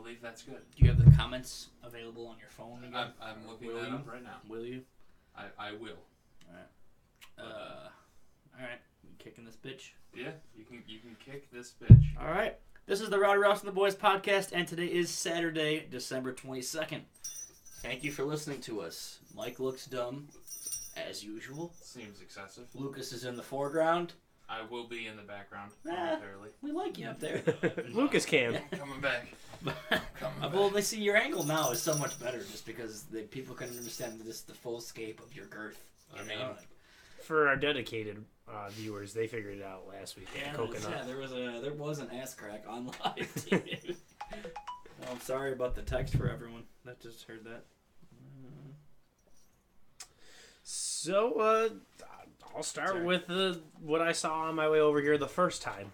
believe that's good. Do you have the comments available on your phone again? I'm looking that up right now. Will you? I will. All right. You kicking this bitch? Yeah, you can kick this bitch. All right. This is the Rowdy Rouse and the Boys podcast, and today is Saturday, December 22nd. Thank you for listening to us. Mike looks dumb, as usual. Seems excessive. Lucas is in the foreground. I will be in the background momentarily. We like you up there. Lucas can. Coming back. Well, they see your angle now is so much better, just because people can understand the full scape of your girth. I mean, for our dedicated viewers, they figured it out last week. Yeah, Coconut. There was an ass crack on live TV. Well, I'm sorry about the text for everyone that just heard that. So, I'll start with what I saw on my way over here the first time.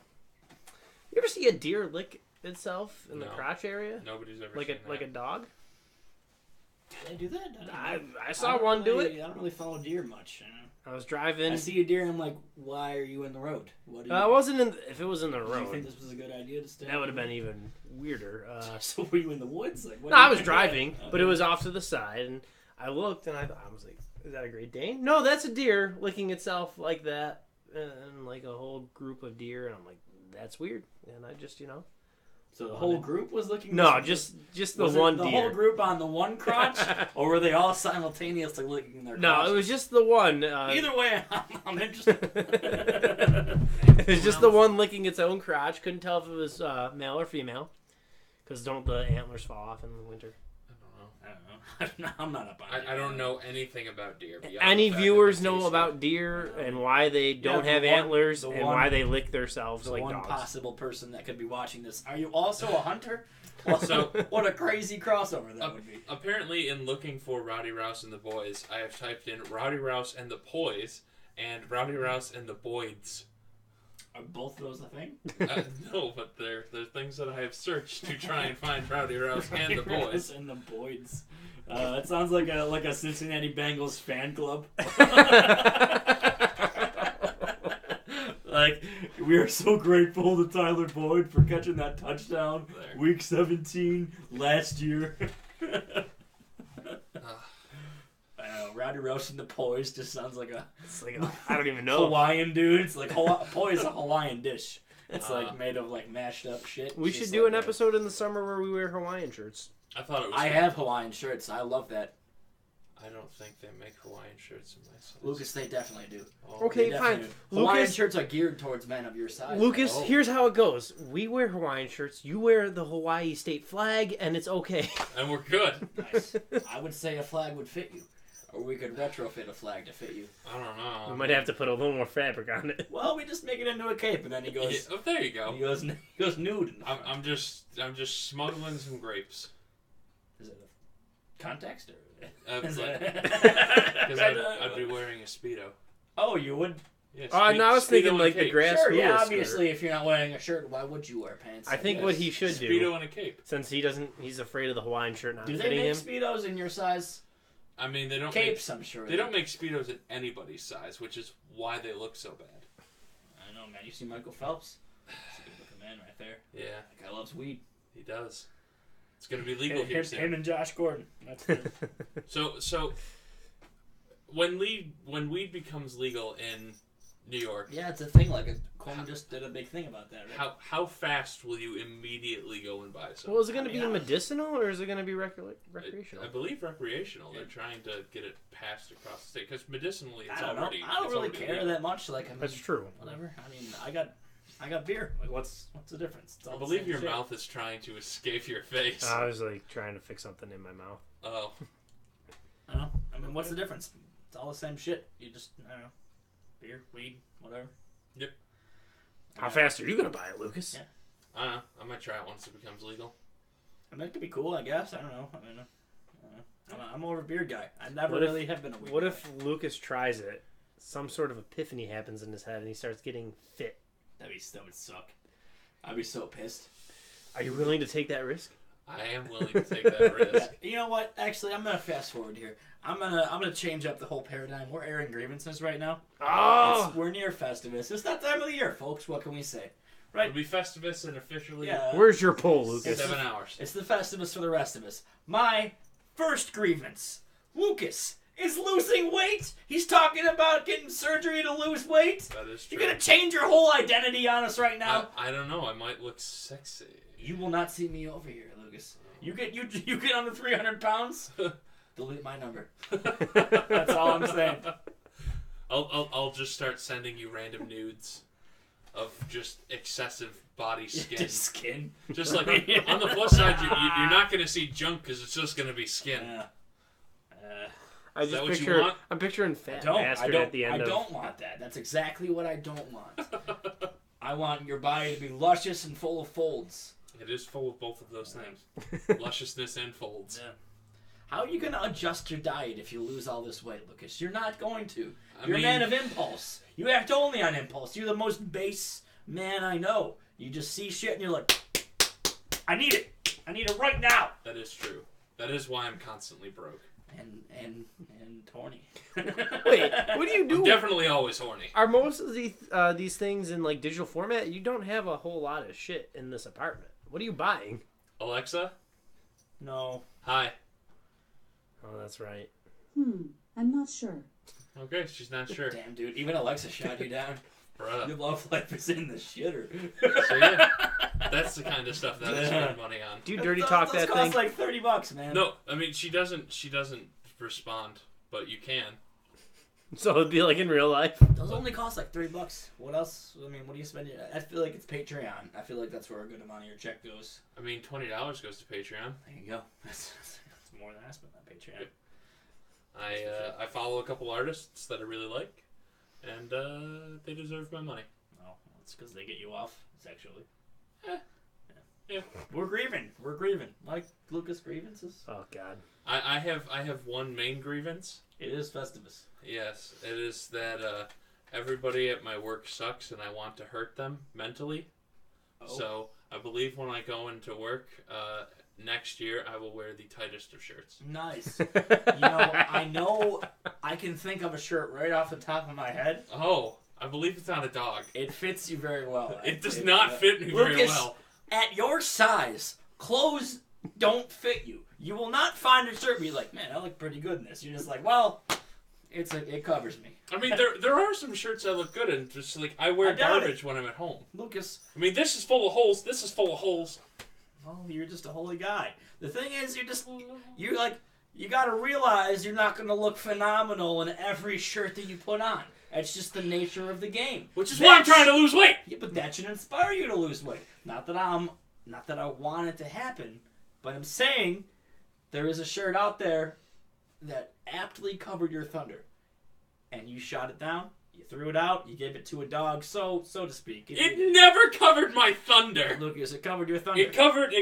You ever see a deer lick itself in the crotch area? Nobody's ever like seen like a dog. Do they do that? I saw one do it. I don't really follow deer much. I was driving. I see a deer and I'm like, why are you in the road? What I wasn't in. If it was in the do road, you think this was a good idea to stay? that would have been even weirder. So were you in the woods? Like, No, I was driving, but it was off to the side, and I looked and I was like, "Is that a Great Dane?" No, that's a deer licking itself like that, and like a whole group of deer, and I'm like, "That's weird." And I just, So the whole group was looking. No, just the one deer. The whole group on the one crotch, or were they all simultaneously licking their? No, crotches? it was just the one. Either way, I'm interested. It was just the one licking its own crotch. Couldn't tell if it was male or female, because don't the antlers fall off in the winter? I don't know. I'm not up on it. I don't know anything about deer. Any viewers know about deer and why they don't have antlers and why they lick themselves like dogs? One possible person that could be watching this. Are you also a hunter? So what a crazy crossover that would be. Apparently, in looking for Rowdy Rouse and the Boys, I have typed in Rowdy Rouse and the Poys and Rowdy Rouse and the Boyds. Are both of those a thing? No, but they're things that I have searched to try and find Rowdy Rouse and the Boys. And the Boyds. It sounds like a Cincinnati Bengals fan club. Like, we are so grateful to Tyler Boyd for catching that touchdown week 17 last year. Rowdy Rouse and the Poys just sounds like I don't even know. Hawaiian dude. It's like poi is a Hawaiian dish. It's like made of like mashed up shit. We should do an episode in the summer where we wear Hawaiian shirts. I thought it was. I have Hawaiian shirts. I love that. I don't think they make Hawaiian shirts in my size. Lucas, they definitely do. Oh. Okay, fine. Do. Hawaiian Lucas, shirts are geared towards men of your size. Lucas, here's how it goes. We wear Hawaiian shirts. You wear the Hawaii state flag, and it's okay. And we're good. Nice. I would say a flag would fit you. Or we could retrofit a flag to fit you. I don't know. We might have to put a little more fabric on it. Well, we just make it into a cape, and then he goes. Yeah, oh, there you go. He goes nude. I'm just smuggling some grapes. Is it a context or? Because I'd be wearing a Speedo. Oh, you would? Yeah, no, I was thinking like the grass. Sure, yeah, obviously, if you're not wearing a shirt, why would you wear pants? I think what he should do. Speedo and a cape. Since he's afraid of the Hawaiian shirt not fitting him. Do they make Speedos in your size? I mean, they don't capes. I'm sure they don't make Speedos in anybody's size, which is why they look so bad. I know, man. You see Michael Phelps? He's a good looking man right there. Yeah, that guy loves weed. He does. It's gonna be legal here soon. Him and Josh Gordon. That's good. So when weed becomes legal in New York, yeah, it's a thing. Like Coleman just did a big thing about that. Right? How fast will you immediately go and buy some? Well, is it going to be medicinal or is it going to be recreational? I believe recreational. Yeah. They're trying to get it passed across the state because medicinally, it's I don't already. Know. I don't really care legal. that much. Like, I mean, that's true. Whatever. I mean, I got beer. Like, what's the difference? I believe your mouth is trying to escape your face. I was like trying to fix something in my mouth. Oh. I don't know. I mean, what's the difference? It's all the same shit. You just, I don't know, beer, weed, whatever. Yep. How fast are you gonna buy it, Lucas? Yeah. I don't know. I might try it once it becomes legal. I mean, it could be cool, I guess. I don't know. I mean, I'm more of a beer guy. I never really have been a weed What guy. if Lucas tries it? Some sort of epiphany happens in his head, and he starts getting fit. That would suck. I'd be so pissed. Are you willing to take that risk? I am willing to take that risk. You know what? Actually, I'm gonna fast forward here. I'm gonna change up the whole paradigm. We're airing grievances right now. Oh, we're near Festivus. It's that time of the year, folks. What can we say? Right. It'll be Festivus and officially Where's your poll, Lucas? 7 hours. It's the Festivus for the rest of us. My first grievance. Lucas is losing weight. He's talking about getting surgery to lose weight. That is true. You're going to change your whole identity on us right now? I don't know. I might look sexy. You will not see me over here, Lucas. You get under 300 pounds, delete my number. That's all I'm saying. I'll just start sending you random nudes of just excessive body skin. Just skin. Just like on the plus side, you're not going to see junk because it's just going to be skin. I Is that just what you picture. want? I'm picturing fat bastard at the end I don't want that. That's exactly what I don't want. I want your body to be luscious and full of folds. It is full of both of those things. Lusciousness and folds. Yeah. How are you going to adjust your diet if you lose all this weight, Lucas? You're not going to. You're a man of impulse. You act only on impulse. You're the most base man I know. You just see shit and you're like, I need it. I need it right now. That is true. That is why I'm constantly broke. And horny. Wait, what do you do? I'm definitely always horny. Are most of these things in like digital format? You don't have a whole lot of shit in this apartment. What are you buying? Alexa? No. Hi. Oh, that's right. I'm not sure. Okay, she's not sure. Damn, dude. Even Alexa shot you down. Bruh. Your love life is in the shitter. So yeah, that's the kind of stuff that I spend money on. Do you dirty talk that costs thing? like $30, man. No, I mean she doesn't respond, but you can. So it'd be like in real life. Those only cost like $30. What else? I mean, what do you spend? I feel like it's Patreon. I feel like that's where a good amount of your check goes. I mean, $20 goes to Patreon. There you go. That's more than I spent on Patreon. I follow a couple artists that I really like, and they deserve my money. Oh, it's because they get you off sexually. Yeah. We're grieving. Like Lucas grievances. Oh God. I have one main grievance. It is Festivus. Yes, it is that everybody at my work sucks, and I want to hurt them mentally. Oh. So I believe when I go into work next year, I will wear the tightest of shirts. Nice. I know I can think of a shirt right off the top of my head. Oh, I believe it's on a dog. It fits you very well. It does not fit me very Lucas, well. At your size, clothes don't fit you. You will not find a shirt and be like, man, I look pretty good in this. You're just like, well, it covers me. I mean, there are some shirts that look good, and just like I wear garbage when I'm at home. Lucas. I mean, this is full of holes. This is full of holes. Well, you're just a holy guy. The thing is, you gotta realize you're not gonna look phenomenal in every shirt that you put on. That's just the nature of the game. Which is why I'm trying to lose weight. Yeah, but that should inspire you to lose weight. Not that I want it to happen, but I'm saying there is a shirt out there that aptly covered your thunder, and you shot it down. You threw it out. You gave it to a dog, so to speak. It never covered my thunder. Lucas, it covered your thunder. It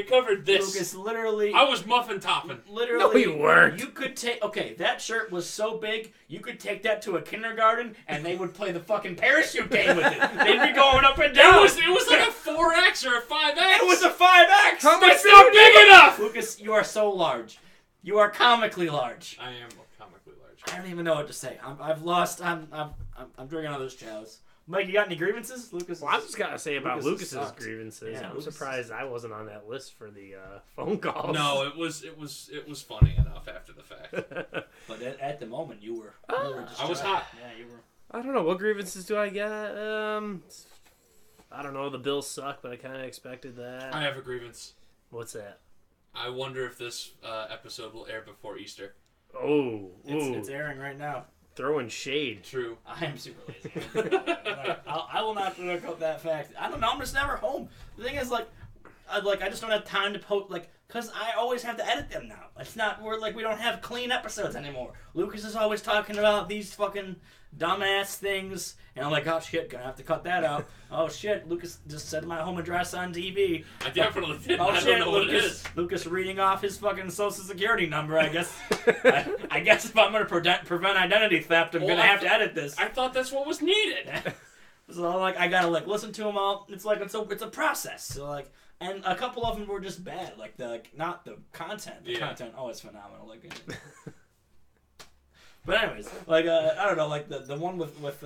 covered this. Lucas, literally. I was muffin topping. Literally. No, you weren't. You could take. Okay, that shirt was so big, you could take that to a kindergarten, and they would play the fucking parachute game with it. They'd be going up and down. It was like a 4X or a 5X. It was a 5X. That's not big enough. Lucas, you are so large. You are comically large. I am comically large. I don't even know what to say. I've lost. I'm drinking all those chows. Mike, you got any grievances, Lucas? Well, I just gotta say about Lucas Lucas's sucks. grievances. Yeah, I'm Lucas surprised I wasn't on that list for the phone calls. No, it was funny enough after the fact. But at the moment, you were just I was hot. Yeah, you were. I don't know, what grievances do I get? I don't know. The Bills suck, but I kind of expected that. I have a grievance. What's that? I wonder if this episode will air before Easter. Oh, It's airing right now. Throwing shade. True. I am super lazy. I will not sugarcoat that fact. I don't know. I'm just never home. The thing is, I just don't have time to post, because I always have to edit them now. It's not, we don't have clean episodes anymore. Lucas is always talking about these fucking dumbass things, and I'm like, oh shit, gonna have to cut that out. Oh shit, Lucas just said my home address on TV. I definitely did. Oh I shit, don't know what it is. Lucas reading off his fucking social security number, I guess. I guess if I'm gonna prevent identity theft, I'm gonna have to edit this. I thought that's what was needed. So I gotta listen to them all. It's it's a process. So and a couple of them were just bad. Not the content. The content, oh, it's phenomenal. But anyways, like I don't know, like the one with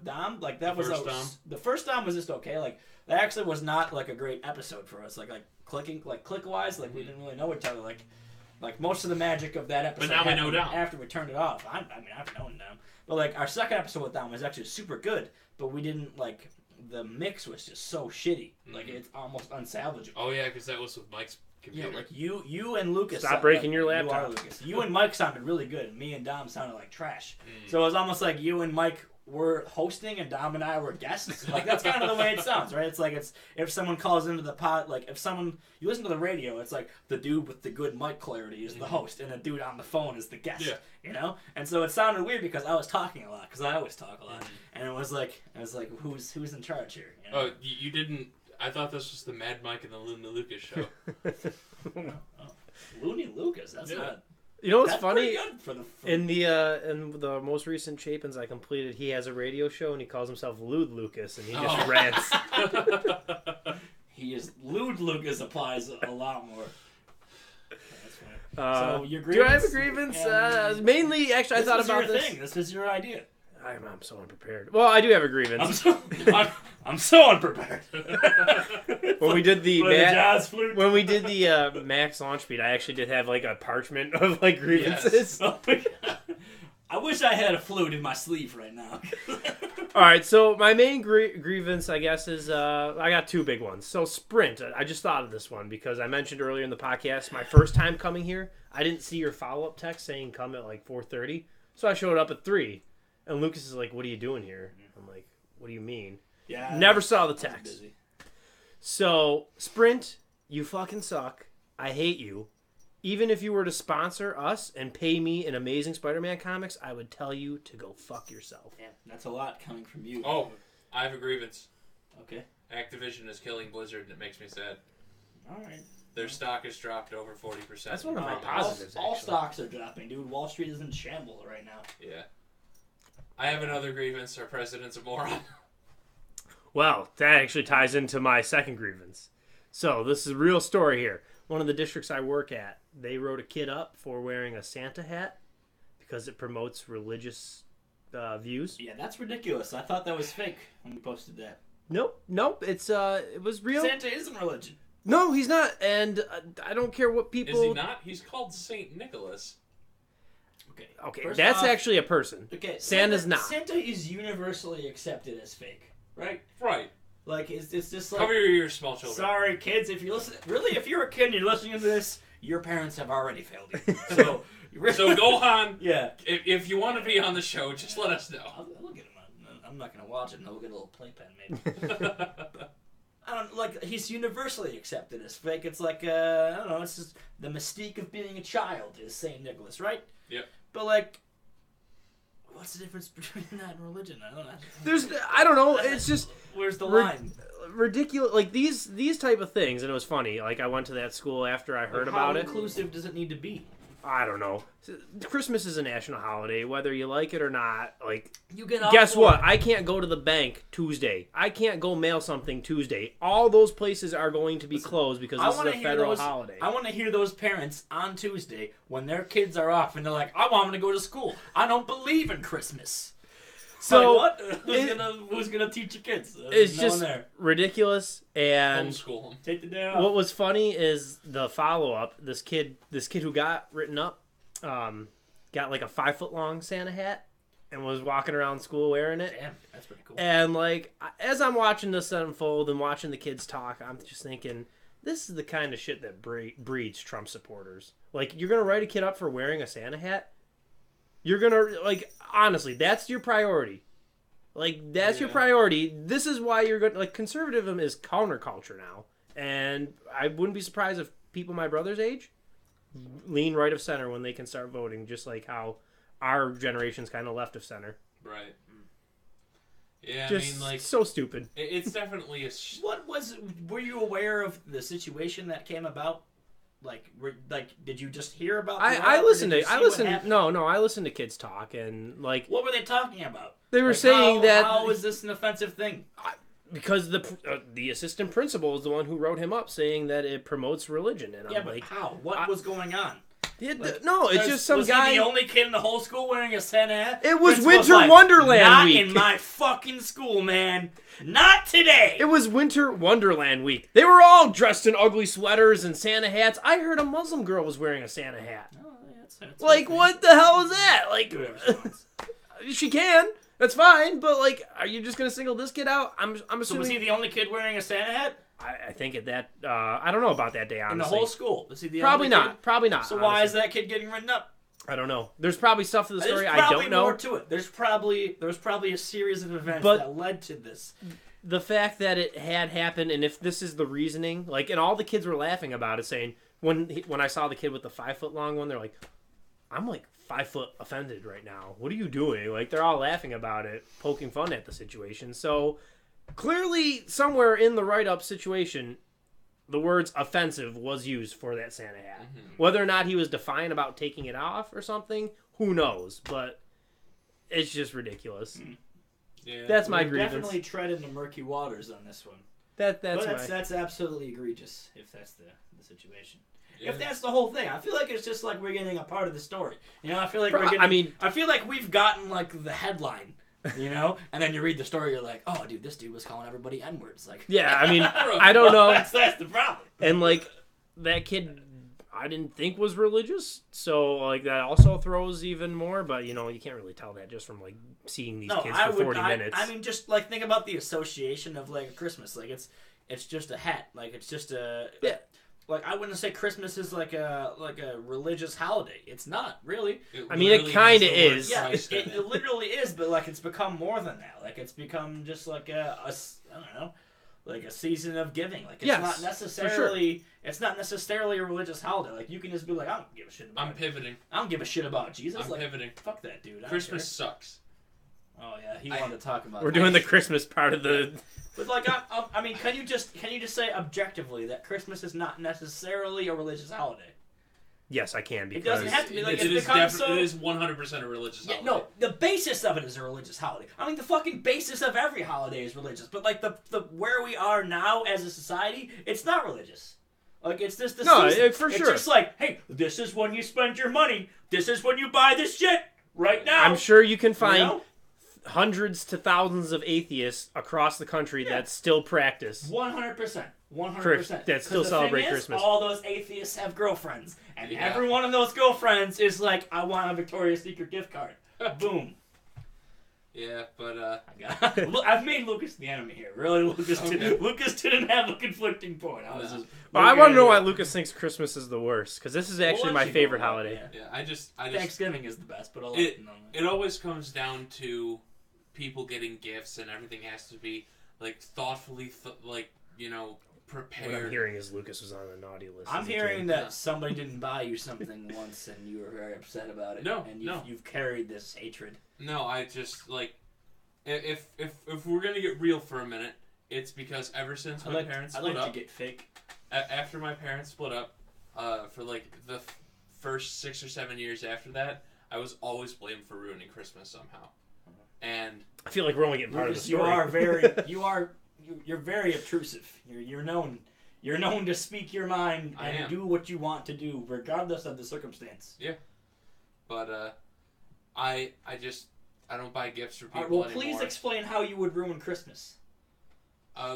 Dom, like that was the first Dom was just okay. Like that actually was not like a great episode for us. Like click wise, like we didn't really know each other. Like most of the magic of that episode. But now we know Dom. After we turned it off. I mean I've known Dom, but like our second episode with Dom was actually super good. But we didn't like the mix was just so shitty. Like it's almost unsalvageable. Oh yeah, because that was with Mike's computer. Yeah, like you and Lucas. Stop breaking your like, laptop. You, Lucas. You and Mike sounded really good. And me and Dom sounded like trash. So it was almost like you and Mike were hosting and Dom and I were guests. Like that's kind of the way it sounds, right? It's like it's if someone calls into the pod, like if someone you listen to the radio, it's like the dude with the good mic clarity is the host, and the dude on the phone is the guest. Yeah. You know, and so it sounded weird because I was talking a lot because I always talk a lot, and it was like who's in charge here? You know? Oh, you didn't. I thought this was the Mad Mike and the Looney Lucas show. Looney Lucas. That's not. You know what's That's funny? for In the most recent Chapins I completed, he has a radio show and he calls himself Lude Lucas and he just rants. He is Lude Lucas applies a lot more. That's funny. So your do I have grievance? a grievance? Mainly, actually, I thought about this. Thing. This is your idea. I'm so unprepared. Well, I do have a grievance. I'm so unprepared. When we did the jazz flute. when we did the max launch speed, I actually did have like a parchment of like grievances. Yes. Oh my God. I wish I had a flute in my sleeve right now. All right, so my main grievance, I guess, is I got two big ones. So Sprint, I just thought of this one because I mentioned earlier in the podcast my first time coming here. I didn't see your follow-up text saying come at like 4:30, so I showed up at 3. And Lucas is like, "What are you doing here?" I'm like, "What do you mean?" Yeah. Never saw the text. Busy. So, Sprint, you fucking suck. I hate you. Even if you were to sponsor us and pay me in Amazing Spider-Man comics, I would tell you to go fuck yourself. Yeah, that's a lot coming from you. Oh, I have a grievance. Okay. Activision is killing Blizzard, and it makes me sad. All right. Their stock has dropped over 40%. That's one of my All positives, all actually. stocks are dropping, dude. Wall Street is in shambles right now. Yeah. I have another grievance. Our president's a moron. Well, that actually ties into my second grievance. So, this is a real story here. One of the districts I work at, they wrote a kid up for wearing a Santa hat because it promotes religious views. Yeah, that's ridiculous. I thought that was fake when we posted that. Nope. It was real. Santa isn't religion. No, he's not. And I don't care what people. Is he not? He's called Saint Nicholas. Okay. Okay, First that's off, actually a person. Okay. Santa's not. Santa is universally accepted as fake, right? Right. Like it's just like. Cover your ears, small children. Sorry, kids. If you listen, really, if you're a kid and you're listening to this, your parents have already failed you. So. So Gohan, Yeah. if you want to be on the show, just let us know. I'll get him. I'm not gonna watch it. I'll get a little playpen maybe. I don't like. He's universally accepted as fake. It's like I don't know. It's just the mystique of being a child is Saint Nicholas, right? Yep. But like, what's the difference between that and religion? I don't know. I don't know. It's just Where's the line? ridiculous. Like these type of things, and it was funny. Like I went to that school after I heard about How it. inclusive does it need to be? I don't know. Christmas is a national holiday, whether you like it or not. Like, You get guess what? I can't go to the bank Tuesday. I can't go mail something Tuesday. All those places are going to be closed because this is a federal holiday. I want to hear those parents on Tuesday when their kids are off and they're like, I want them to go to school. I don't believe in Christmas. So like, what? Who's gonna teach your kids? It's no one just there. ridiculous. And Homeschool them. Take the day off. what was funny is the follow up. This kid who got written up, got like a 5-foot long Santa hat and was walking around school wearing it. Damn, that's pretty cool. And like as I'm watching this unfold and watching the kids talk, I'm just thinking, this is the kind of shit that breeds Trump supporters. Like, you're gonna write a kid up for wearing a Santa hat? You're gonna, like, honestly, that's your priority. Like, that's your priority. This is why you're going to, like, conservatism is counterculture now. And I wouldn't be surprised if people my brother's age lean right of center when they can start voting, just like how our generation's kind of left of center. Right. Yeah, Just I mean, like, so stupid. it's definitely a. Were you aware of the situation that came about? Did you just hear about? I listened to kids talk, and like, what were they talking about? They were saying that how is this an offensive thing? Because the assistant principal is the one who wrote him up, saying that it promotes religion, and Yeah, I'm but like, how? What was going on? No, it's just some was guy. he the only kid in the whole school wearing a Santa hat? It was Principal's Winter Wonderland Not week. in my fucking school, man. Not today. It was Winter Wonderland week. They were all dressed in ugly sweaters and Santa hats. I heard a Muslim girl was wearing a Santa hat. Oh, yeah, that's Like, okay. what the hell is that? Like, Do whatever she wants. she can. That's fine. But like, are you just gonna single this kid out? I'm So assuming. was he the only kid wearing a Santa hat I think at that. I don't know about that day. Honestly, in the whole school? Was he the probably only not. kid? Probably not. So why is honestly. that kid getting written up? I don't know. There's probably stuff to the story There's I probably don't know. more to it. There was probably a series of events But- that led to this. The fact that it had happened, and if this is the reasoning, like, and all the kids were laughing about it, saying when I saw the kid with the 5 foot long one, they're like, I'm like 5 foot offended right now. What are you doing? Like, they're all laughing about it, poking fun at the situation. So clearly, somewhere in the write up situation, the words offensive was used for that Santa hat. Mm-hmm. Whether or not he was defiant about taking it off or something, who knows? But it's just ridiculous. Yeah. That's my We're grievance. definitely treading the murky waters on this one. That's That's absolutely egregious if that's the situation. Yeah. If that's the whole thing, I feel like it's just like we're getting a part of the story. You know, I feel like Pro- we're getting. I mean- I feel like we've gotten like the headline. You know, and then you read the story, you're like, oh, dude, this dude was calling everybody N-words. Like, Yeah, I mean, I don't know. that's the problem. And like that kid, I didn't think was religious, so like that also throws even more. But you know, you can't really tell that just from like seeing these kids for 40 minutes. I mean, just like think about the association of like Christmas. Like it's just a hat. Like it's just a Yeah. Like I wouldn't say Christmas is like a religious holiday. It's not really. I mean, it literally kinda has the word is. Yeah, Christ in it literally is, but like it's become more than that. Like it's become just like I don't know, like a season of giving. Like it's Yes, not for necessarily it's not necessarily a religious holiday. Like you can just be like, I don't give a shit about I'm it. pivoting. I don't give a shit about Jesus. I'm Like pivoting. fuck that dude. I don't Christmas care. sucks. Oh yeah, he wanted to talk about. We're that. doing the Christmas part of the. But like I mean, can you just say objectively that Christmas is not necessarily a religious holiday? Yes, I can because It doesn't have to be like it it's is become it is 100% a religious Yeah, holiday. no, the basis of it is a religious holiday. I mean, the fucking basis of every holiday is religious. But like the where we are now as a society, it's not religious. Like it's just the No, season. for It's sure. just like, hey, this is when you spend your money. This is when you buy this shit right now. I'm sure you can find You know? hundreds to thousands of atheists across the country that still practice. 100%. 100%. That still 'Cause the celebrate thing is, Christmas. all those atheists have girlfriends. And Yeah. every one of those girlfriends is like, I want a Victoria's Secret gift card. Boom. Yeah, but Look, I've made Lucas the enemy here. Really, Lucas didn't have a conflicting point. I was No. just. Well, I want to know why Lucas thinks Christmas is the worst, because this is We'll actually let my you favorite go, holiday. yeah. yeah, I just Thanksgiving is the best, but I'll let It- you know. it always comes down to people getting gifts, and everything has to be like thoughtfully What I'm prepared. hearing is Lucas was on a naughty list. I'm as a hearing kid. that somebody didn't buy you something once, and you were very upset about it. No, and no. you've carried this hatred. No, I just like if we're gonna get real for a minute, it's because ever since my parents I split like up, to get fake. after my parents split up, for like the first 6 or 7 years after that, I was always blamed for ruining Christmas somehow. And I feel like we're only getting part of the Lucas, story. you're very obtrusive. You're known to speak your mind I and am. do what you want to do, regardless of the circumstance. but I don't buy gifts for people All right, well, anymore. please explain how you would ruin Christmas.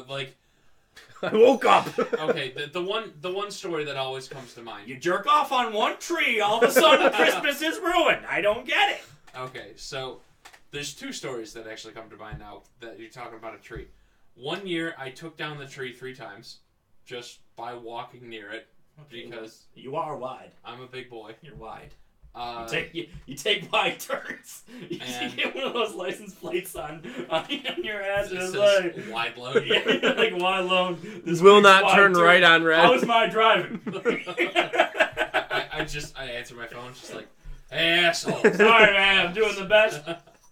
Like I woke up. okay, the one story that always comes to mind. You jerk off on one tree, all of a sudden Christmas is ruined. I don't get it. Okay, so there's two stories that actually come to mind now that you're talking about a tree. One year, I took down the tree 3 times just by walking near it because You are wide. I'm a big boy. You're wide. You You take wide turns. You And- get one of those license plates on your ass, and it it's says like, wide load. yeah, like wide loan. This Will week's not wide turn right on red. How's my driving? I answer my phone just like, hey, asshole. Sorry, man. I'm doing the best.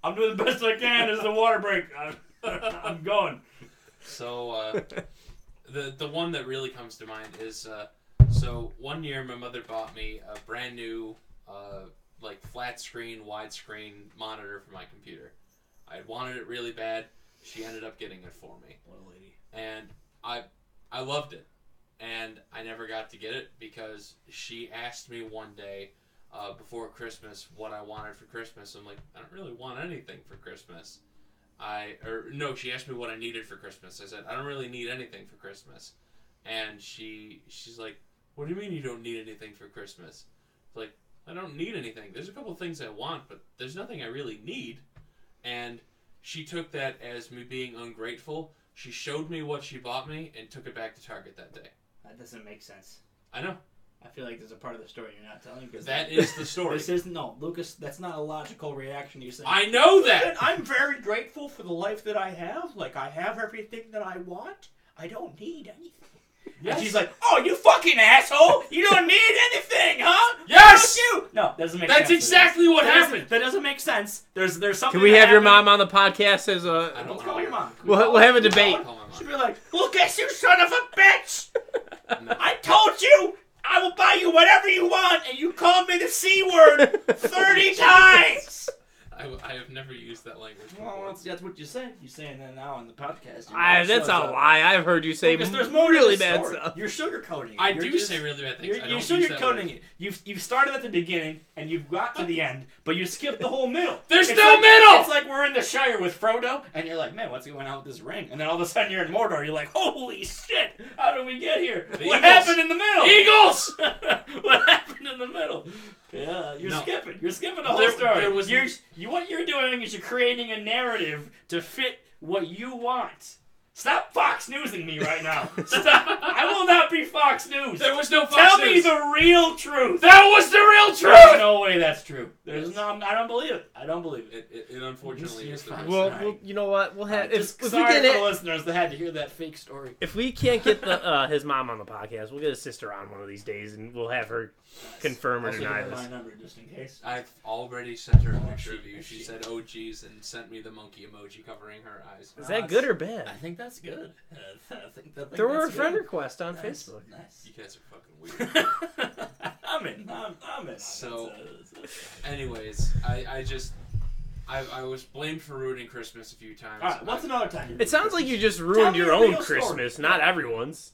I'm doing the best I can. There's a water break. I'm going. So the one that really comes to mind is so one year my mother bought me a brand new like flat screen, widescreen monitor for my computer. I wanted it really bad. She ended up getting it for me, What a lady. and I loved it. and I never got to get it because she asked me one day before Christmas what I wanted for Christmas. I'm like, I don't really want anything for Christmas. She asked me what I needed for Christmas. I said, I don't really need anything for Christmas. And she's like, what do you mean you don't need anything for Christmas? It's like, I don't need anything. There's a couple of things I want, but there's nothing I really need. And she took that as me being ungrateful. She showed me what she bought me and took it back to Target that day. That doesn't make sense. I know. I feel like there's a part of the story you're not telling. That is the story. Lucas, that's not a logical reaction you say. I know that! I'm very grateful for the life that I have. Like, I have everything that I want. I don't need anything. Yes. And she's like, oh, you fucking asshole! You don't need anything, huh? Yes! You! No, that doesn't make sense. That's exactly what happened. That doesn't make sense. There's something. Can we have your mom on the podcast as a... I don't call your mom. We'll have a debate. She'll be like, Lucas, you son of a bitch! No. I told you I will buy you whatever you want, and you called me the C word 30 times! I have never used that language before. Well, that's what you said. You're saying that now on the podcast. That's a lie. I've heard you say there's more really to the bad story. stuff. You're sugarcoating it. I do say really bad things. You're sugarcoating it. You've started at the beginning, and you've got to the end, but you skipped the whole middle. There's It's no like, middle! It's like we're in the Shire with Frodo, and you're like, man, what's going on with this ring? And then all of a sudden you're in Mordor, you're like, holy shit, how did we get here? What Eagles. happened in the middle? Eagles! What happened in the middle? Yeah, you're skipping. You're skipping the whole story. What you're doing is you're creating a narrative to fit what you want. Stop Fox Newsing me right now. Stop. I will not be Fox News. There was no Fox Tell News. me the real truth. That was the real There's truth! no way that's true. I don't believe it. I don't believe it. It unfortunately is the Fine. truth. Well, you know what? We'll have... If we Sorry can for the listeners that had to hear that fake story. If we can't get his mom on the podcast, we'll get his sister on one of these days, and we'll have her confirm or Also deny give her this. my number just in case. I've already sent her a picture of you. She said, oh, geez, and sent me the monkey emoji covering her eyes. Is that good or bad? I think that's good. I think Throw her a that's friend good. request on Nice, Facebook. Nice. You guys are fucking weird. I'm in. So, anyways, I was blamed for ruining Christmas a few times. All right, what's another time? It sounds like you just Tell ruined me your a own real story. Christmas, not everyone's.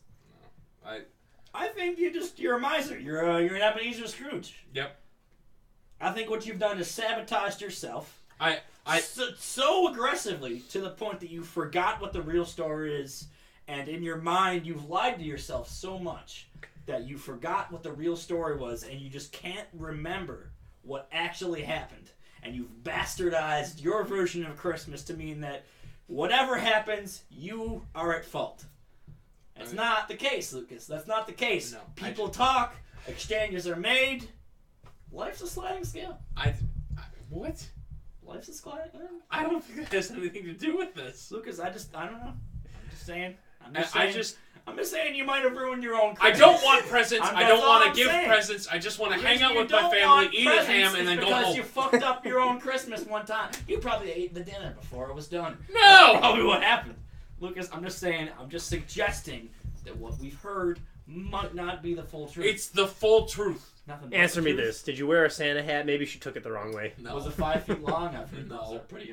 I think you're a miser. You're an Ebenezer Scrooge. Yep. I think what you've done is sabotaged yourself. I So aggressively to the point that you forgot what the real story is, and in your mind you've lied to yourself so much that you forgot what the real story was, and you just can't remember what actually happened. And you've bastardized your version of Christmas to mean that whatever happens, you are at fault. That's not the case, Lucas. That's not the case. No, People talk, exchanges are made. Life's a sliding scale. what? Life's a sliding scale. I don't think that has anything to do with this. Lucas, I don't know. I'm just saying. I'm just saying you might have ruined your own I Christmas. don't want presents. I don't want I'm to give saying. presents. I just want to hang out You with my don't family, want eat a presents ham, and then go because home. you fucked up your own Christmas one time. You probably ate the dinner before it was done. No! That's probably what happened. Lucas, I'm just saying, I'm just suggesting that what we've heard might not be the full truth. It's the full truth. Nothing but Answer the me truth. this. Did you wear a Santa hat? Maybe she took it the wrong way. No. Was it 5 feet long? I've heard No. those are pretty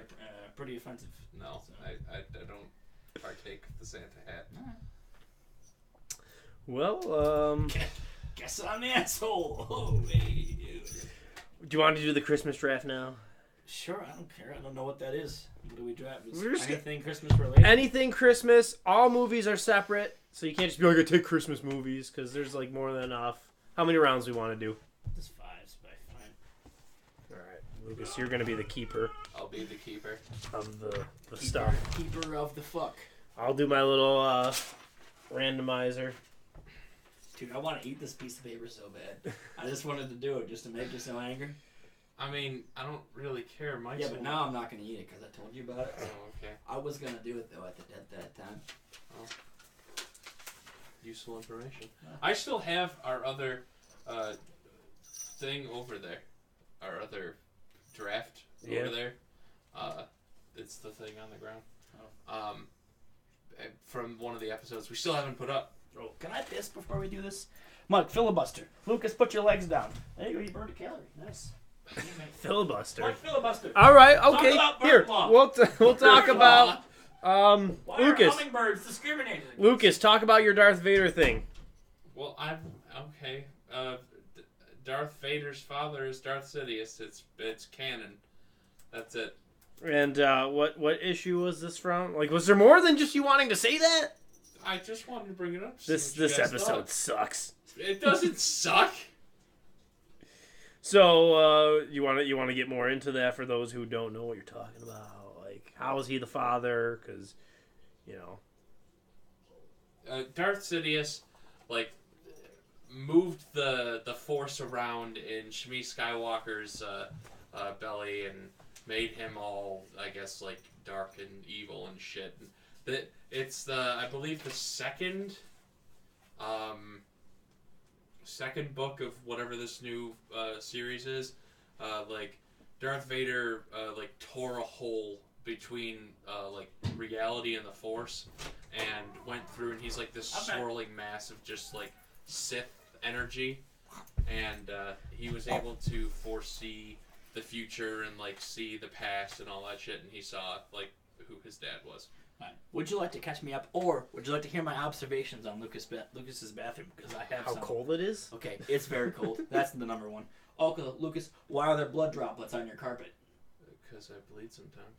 offensive. No, So. I don't partake of the Santa hat. Well, Guess I'm the asshole. Oh, hey. do you want to do the Christmas draft now? Sure, I don't care. I don't know what that is. What do we draft? Is We're just anything Christmas related? Anything Christmas. All movies are separate, so you can't just be like, I take Christmas movies, because there's like more than enough. How many rounds do we want to do? Just 5, but fine. Alright, Lucas, you're going to be the keeper I'll be the keeper. of the stuff. Keeper of the fuck. I'll do my little randomizer. Dude, I want to eat this piece of paper so bad. I just wanted to do it just to make you so angry. I mean, I don't really care. Mike's Yeah, but now I'm not going to eat it because I told you about it. Oh, okay. I was going to do it, though, at that time. Useful information. I still have our other thing over there. Our other draft over there. It's the thing on the ground. From one of the episodes we still haven't put up. Oh, can I piss before we do this? Mike, filibuster. Lucas, put your legs down. There you go, you burned a calorie. Nice. Filibuster. Mike, filibuster. All right, okay. about Here, bird law. we'll talk Bird about Why Lucas. are hummingbirds discriminated? Lucas, talk about your Darth Vader thing. Well, okay. Darth Vader's father is Darth Sidious. It's canon. That's it. And what issue was this from? Like, was there more than just you wanting to say that? I just wanted to bring it up. This episode sucks. It doesn't suck. So you want to get more into that for those who don't know what you're talking about. Like, how is he the father? Because, Darth Sidious, like, moved the Force around in Shmi Skywalker's belly and made him all, I guess, like, dark and evil and shit. It's I believe the second book of whatever this new series is. Like, Darth Vader like tore a hole between like reality and the Force and went through, and he's like this swirling mass of just like Sith energy, and he was able to foresee the future and like see the past and all that shit, and he saw like who his dad was. Right. Would you like to catch me up, or would you like to hear my observations on Lucas's bathroom? Because I have how some. cold it is? Okay, it's very cold. That's the number one. Okay, Lucas, why are there blood droplets on your carpet? Because I bleed sometimes.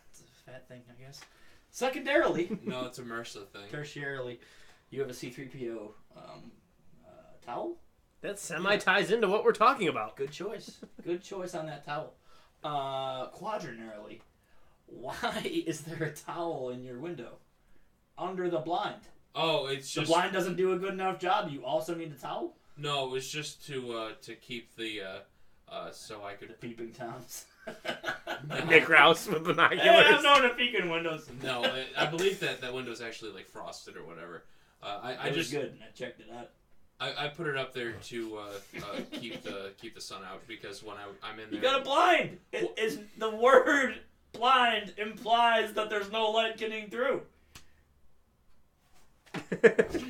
It's a fat thing, I guess. Secondarily, no, it's a MRSA thing. Tertiarily, you have a C-3PO towel. That semi-ties into what we're talking about. Good choice. Good choice on that towel. Quadrinarily, why is there a towel in your window? Under the blind. Oh, it's just... The blind doesn't do a good enough job. You also need a towel? No, it was just to keep the... so I could... The peeping Toms. Nick Rouse with binoculars. Hey, I'm known to peek in windows. No, I believe that window's actually like frosted or whatever. I It was just good, and I checked it out. I put it up there to keep the sun out, because when I'm in there... You got a blind! The word blind implies that there's no light getting through. I farted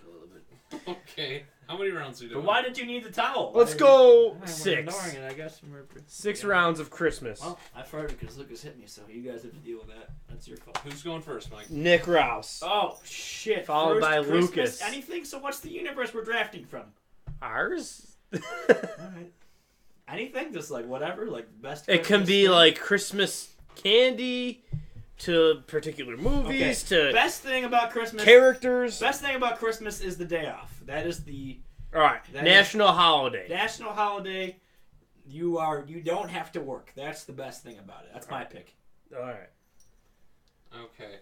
a little bit. Okay. How many rounds are we doing? But why did you need the towel? Let's go We're 6. ignoring it, I guess. 6 rounds of Christmas. Well, I farted because Lucas hit me, so you guys have to deal with that. That's your fault. Who's going first, Mike? Nick Rouse. Oh, shit. Followed by Christmas, Lucas. Anything? So what's the universe we're drafting from? Ours? Alright. Anything? Just like whatever? Like best It can Christmas be thing? like Christmas candy to particular movies to best thing about Christmas. characters. Best thing about Christmas is the day off. That is the All right, that national holiday. national holiday. You don't have to work. That's the best thing about it. That's my pick. All right, Okay.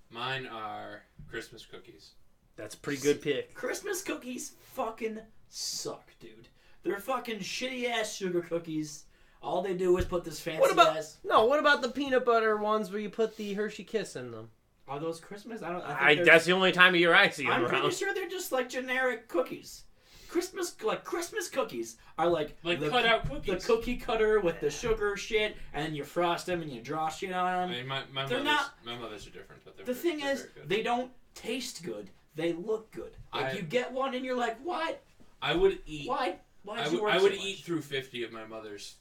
Mine are Christmas cookies. that's a pretty good pick. Christmas cookies fucking suck, dude. They're fucking shitty ass sugar cookies. All they do is put this fancy What about ass. What about the peanut butter ones where you put the Hershey Kiss in them? Are those Christmas? I think That's the only time of year I see them I'm around. pretty sure they're just like generic cookies. Christmas cookies are like the, cut out cookies. The cookie cutter with the sugar shit, and then you frost them and you draw shit on I them. mean, my mothers are different, but The thing they're is, very good. they don't taste good. They look good. Like you get one and you're like, what? I would eat. Why? I would eat through 50 of my mother's.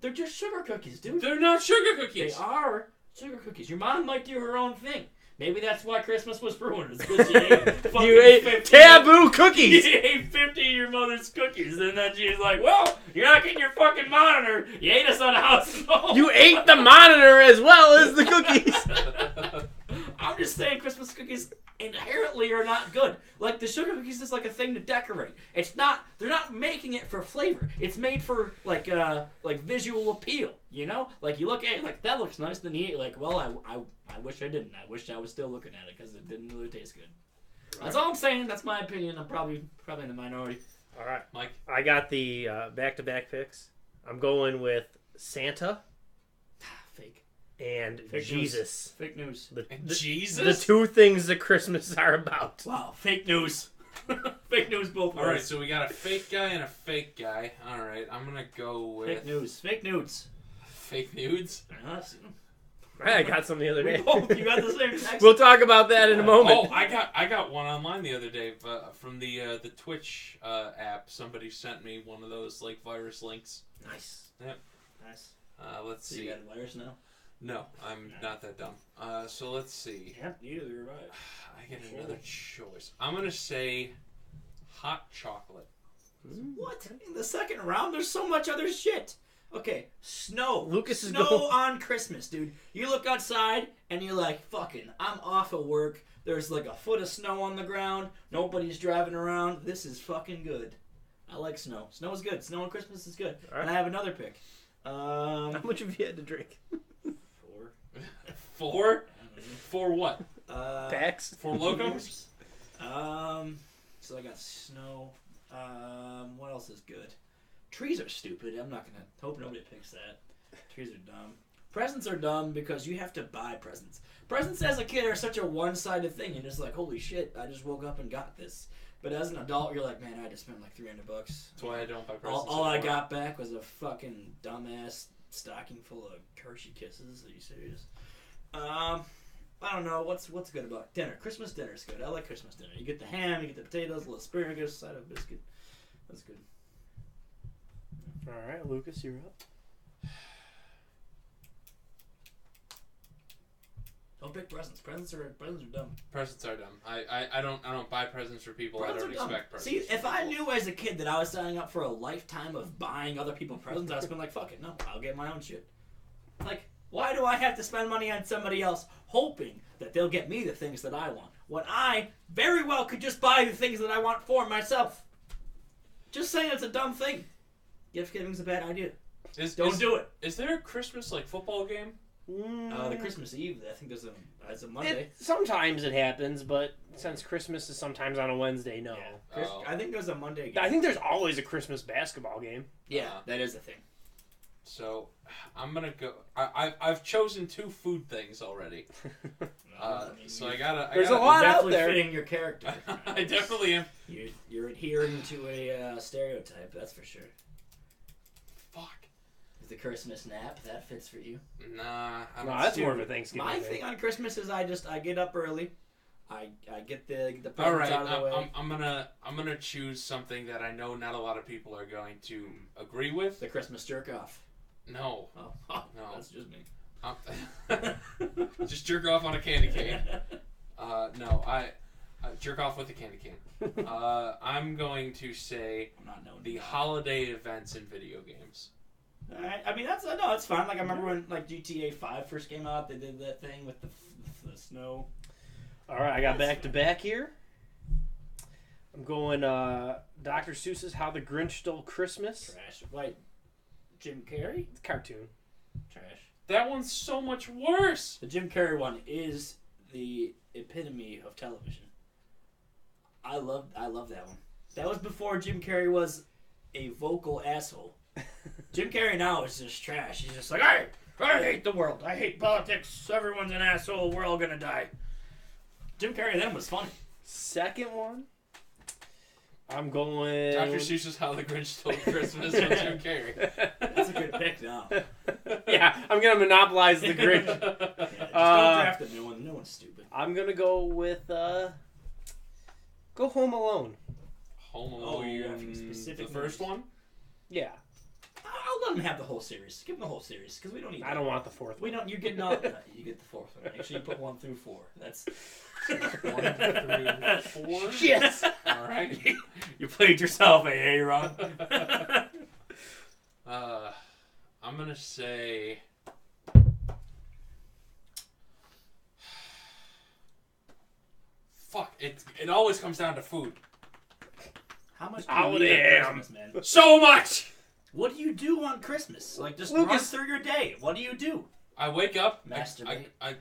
They're just sugar cookies, dude. They're not sugar They cookies. are sugar cookies. Your mom might do her own thing. Maybe that's why Christmas was ruined. It's because you ate fucking You ate 50 taboo cookies. You ate 50 of your mother's cookies, and then she's like, well, you're not getting your fucking monitor. You ate us on a house of home. You ate the monitor as well as the cookies. I'm just saying Christmas cookies inherently are not good. Like, the sugar cookies is like a thing to decorate. It's not, they're not making it for flavor. It's made for, like visual appeal, you know? Like, you look at it, like, that looks nice, then you eat, like, well, I wish I didn't. I wish I was still looking at it, because it didn't really taste good. Right. That's all I'm saying. That's my opinion. I'm probably in the minority. All right, Mike. I got the back-to-back picks. I'm going with Santa Fake. and Fake Jesus. News. Fake news. Jesus? The two things that Christmas are about. Wow, fake news. Fake news both ways. Alright, so we got a fake guy and a fake guy. Alright, I'm gonna go with... Fake news. Fake nudes. Fake nudes? I got some the other day. You got the same text? We'll talk about that in a moment. Oh, I got one online the other day from the Twitch app. Somebody sent me one of those like virus links. Nice. Yep. Nice. Let's So see. you got virus now? No, I'm not that dumb. So let's see. Yep, you right. I get another choice. I'm gonna say Hot chocolate. What? In the second round, there's so much other shit. Okay, snow. Lucas is snow going. on Christmas, dude. You look outside and you're like, fucking, I'm off of work. There's like a foot of snow on the ground. Nobody's driving around. This is fucking good. I like snow. Snow is good. Snow on Christmas is good. All right. And I have another pick. How much have you had to drink? 4. 4? For what? Packs? For logos? So I got snow. What else is good? Trees are stupid. I'm not gonna hope nobody picks that. Trees are dumb. Presents are dumb because you have to buy presents. Presents as a kid are such a one-sided thing. You're just like, holy shit, I just woke up and got this. But as an adult, you're like, man, I just spent like $300. That's why I don't buy presents. All I got back was a fucking dumbass stocking full of Hershey Kisses. Are you serious? I don't know. What's good about dinner? Christmas dinner is good. I like Christmas dinner. You get the ham, you get the potatoes, a little asparagus, side of a biscuit. That's good. All right, Lucas, you're up. Don't pick presents. Presents are dumb. Presents are dumb. I don't buy presents for people. Presents I don't are dumb. expect presents. See, from if I people. knew as a kid that I was signing up for a lifetime of buying other people presents, I was been like, fuck it, no, I'll get my own shit. Like, why do I have to spend money on somebody else hoping that they'll get me the things that I want when I very well could just buy the things that I want for myself? Just saying it's a dumb thing. Gift giving's a bad idea. Don't do it. Is there a Christmas football game? The Christmas Eve, I think it's a Monday. Sometimes it happens, but since Christmas is sometimes on a Wednesday, no. Yeah. I think there's a Monday game. I think there's always a Christmas basketball game. Yeah, that is a thing. So I'm gonna go. I've chosen 2 food things already. So I gotta. There's You're a lot out definitely there. fitting your character. I definitely am. You're adhering to a stereotype, that's for sure. Fuck. Is the Christmas nap, that fits for you? Nah. No, that's more of a Thanksgiving My thing. thing on Christmas is I get up early. I get the presents All right. out of the way. I'm gonna choose something that I know not a lot of people are going to agree with. The Christmas jerk off. No. Oh, No. That's just me. Just jerk off on a candy cane. No, I jerk off with a candy cane. I'm going to say I'm not known. the holiday events in video games. Alright, I mean that's fine. Like I remember when like GTA 5 first came out, they did that thing with the snow. All right, I got back to back here. I'm going Dr. Seuss's How the Grinch Stole Christmas. Trash. Like Jim Carrey? It's a cartoon. Trash. That one's so much worse. The Jim Carrey one is the epitome of television. I love that one. That was before Jim Carrey was a vocal asshole. Jim Carrey now is just trash. He's just like, I hate the world. I hate politics. Everyone's an asshole. We're all gonna die. Jim Carrey then was funny. Second one, I'm going... Dr. Seuss's How the Grinch Stole Christmas with Jim Carrey. That's a good pick now. Yeah, I'm going to monopolize the Grinch. Yeah, just don't draft a new one. The new one's stupid. I'm going to go with... Go Home Alone. Home Alone. Oh, you're having specific The first movies. one? Yeah. I'll let him have the whole series. Give him the whole series because we don't need. I don't want the fourth We one. don't. You get no. You get the fourth one. Make sure you put 1 through 4. That's 1 through 4? yes. Alright. You played yourself, Ron. I'm gonna say... Fuck, it always comes down to food. How much? Holiday ham. Christmas, man? So much! What do you do on Christmas? Like just Lucas. run through your day. What do you do? I wake up, Masturbate. I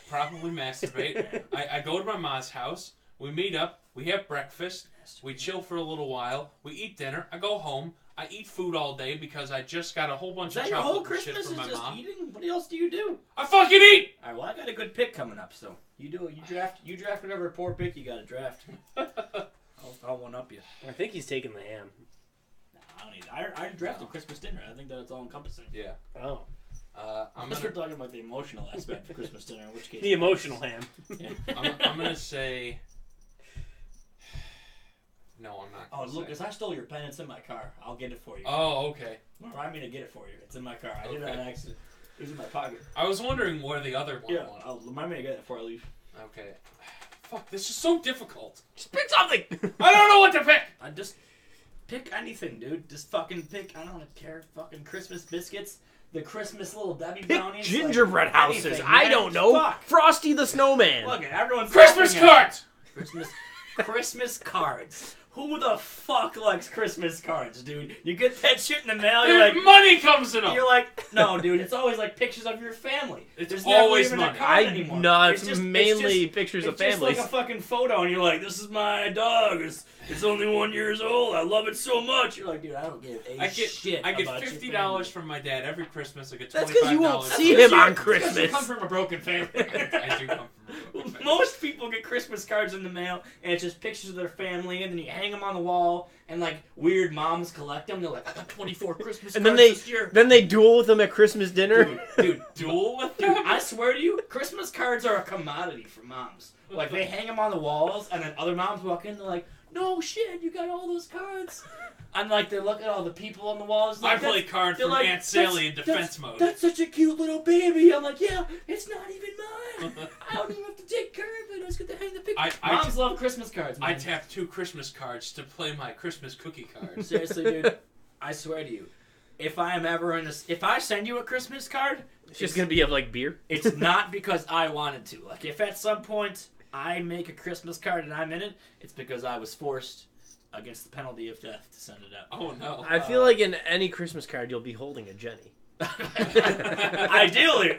probably masturbate. I go to my mom's house, we meet up, we have breakfast, we chill for a little while, we eat dinner, I go home, I eat food all day because I just got a whole bunch Is that of your whole chocolate and shit Christmas? from Is my just mom. eating? What else do you do? I fucking eat! All right. Well, I got a good pick coming up. So you do it. You draft whatever poor pick you got to draft. I'll one up you. I think he's taking the ham. I don't need. I drafted Christmas dinner. I think that it's all encompassing. Yeah. Oh. I'm Unless we're gonna, talking about the emotional aspect of Christmas dinner, in which case The emotional ham. Yeah. I'm gonna say... No, I'm not Oh, gonna Lucas, say. I stole your pen. It's in my car. I'll get it for you. Oh, okay. Remind me to get it for you. It's in my car. I did it Okay. on accident. It was in my pocket. I was wondering where the other one Yeah, went. I'll remind me to get it before I leave. Okay. Fuck, this is so difficult. Just pick something! I don't know what to pick! Just pick anything, dude. Just fucking pick. I don't care. Fucking Christmas biscuits. The Christmas little Debbie Pick brownies. gingerbread houses. Anything, I man. don't know. Fuck. Frosty the Snowman. Look, everyone's Christmas laughing at cards. Christmas cards. Who the fuck likes Christmas cards, dude? You get that shit in the mail, you're like, Money comes in them. you're like, no, dude. It's always like pictures of your family. It's There's always never even money. a card anymore. No, it's just- mainly just- pictures of It's just families. like a fucking photo, and you're like, this is my dog. It's only 1 year old. I love it so much. You're like, dude, I don't give a shit. I get about your $50 family. from my dad every Christmas. I get $25. That's because you won't That's see because him on Because you Christmas. come from a broken family. I do come from a broken family. Most people get Christmas cards in the mail, and it's just pictures of their family, and then you hang them on the wall, and like weird moms collect them. They're like, I got 24 Christmas And cards then this year. Then they duel with them at Christmas dinner. Dude, Duel with dude, I swear to you, Christmas cards are a commodity for moms. Like they hang them on the walls, and then other moms walk in, they're like, no shit, you got all those cards. And like they look at all the people on the walls. I Like, play card they're from like, Aunt Sally in "That's- defense mode. That's such a cute little baby. I'm like, yeah, it's not even mine. I don't even have to take care of it. I just get to hang the picture. Moms love Christmas cards, man. I tap 2 Christmas cards to play my Christmas cookie card. Seriously, dude, I swear to you, if I am ever in this, if I send you a Christmas card, It's just gonna be of like beer. it's not because I wanted to. Like, if at some point I make a Christmas card and I'm in it, it's because I was forced against the penalty of death to send it out. Oh no! I feel like in any Christmas card you'll be holding a Jenny.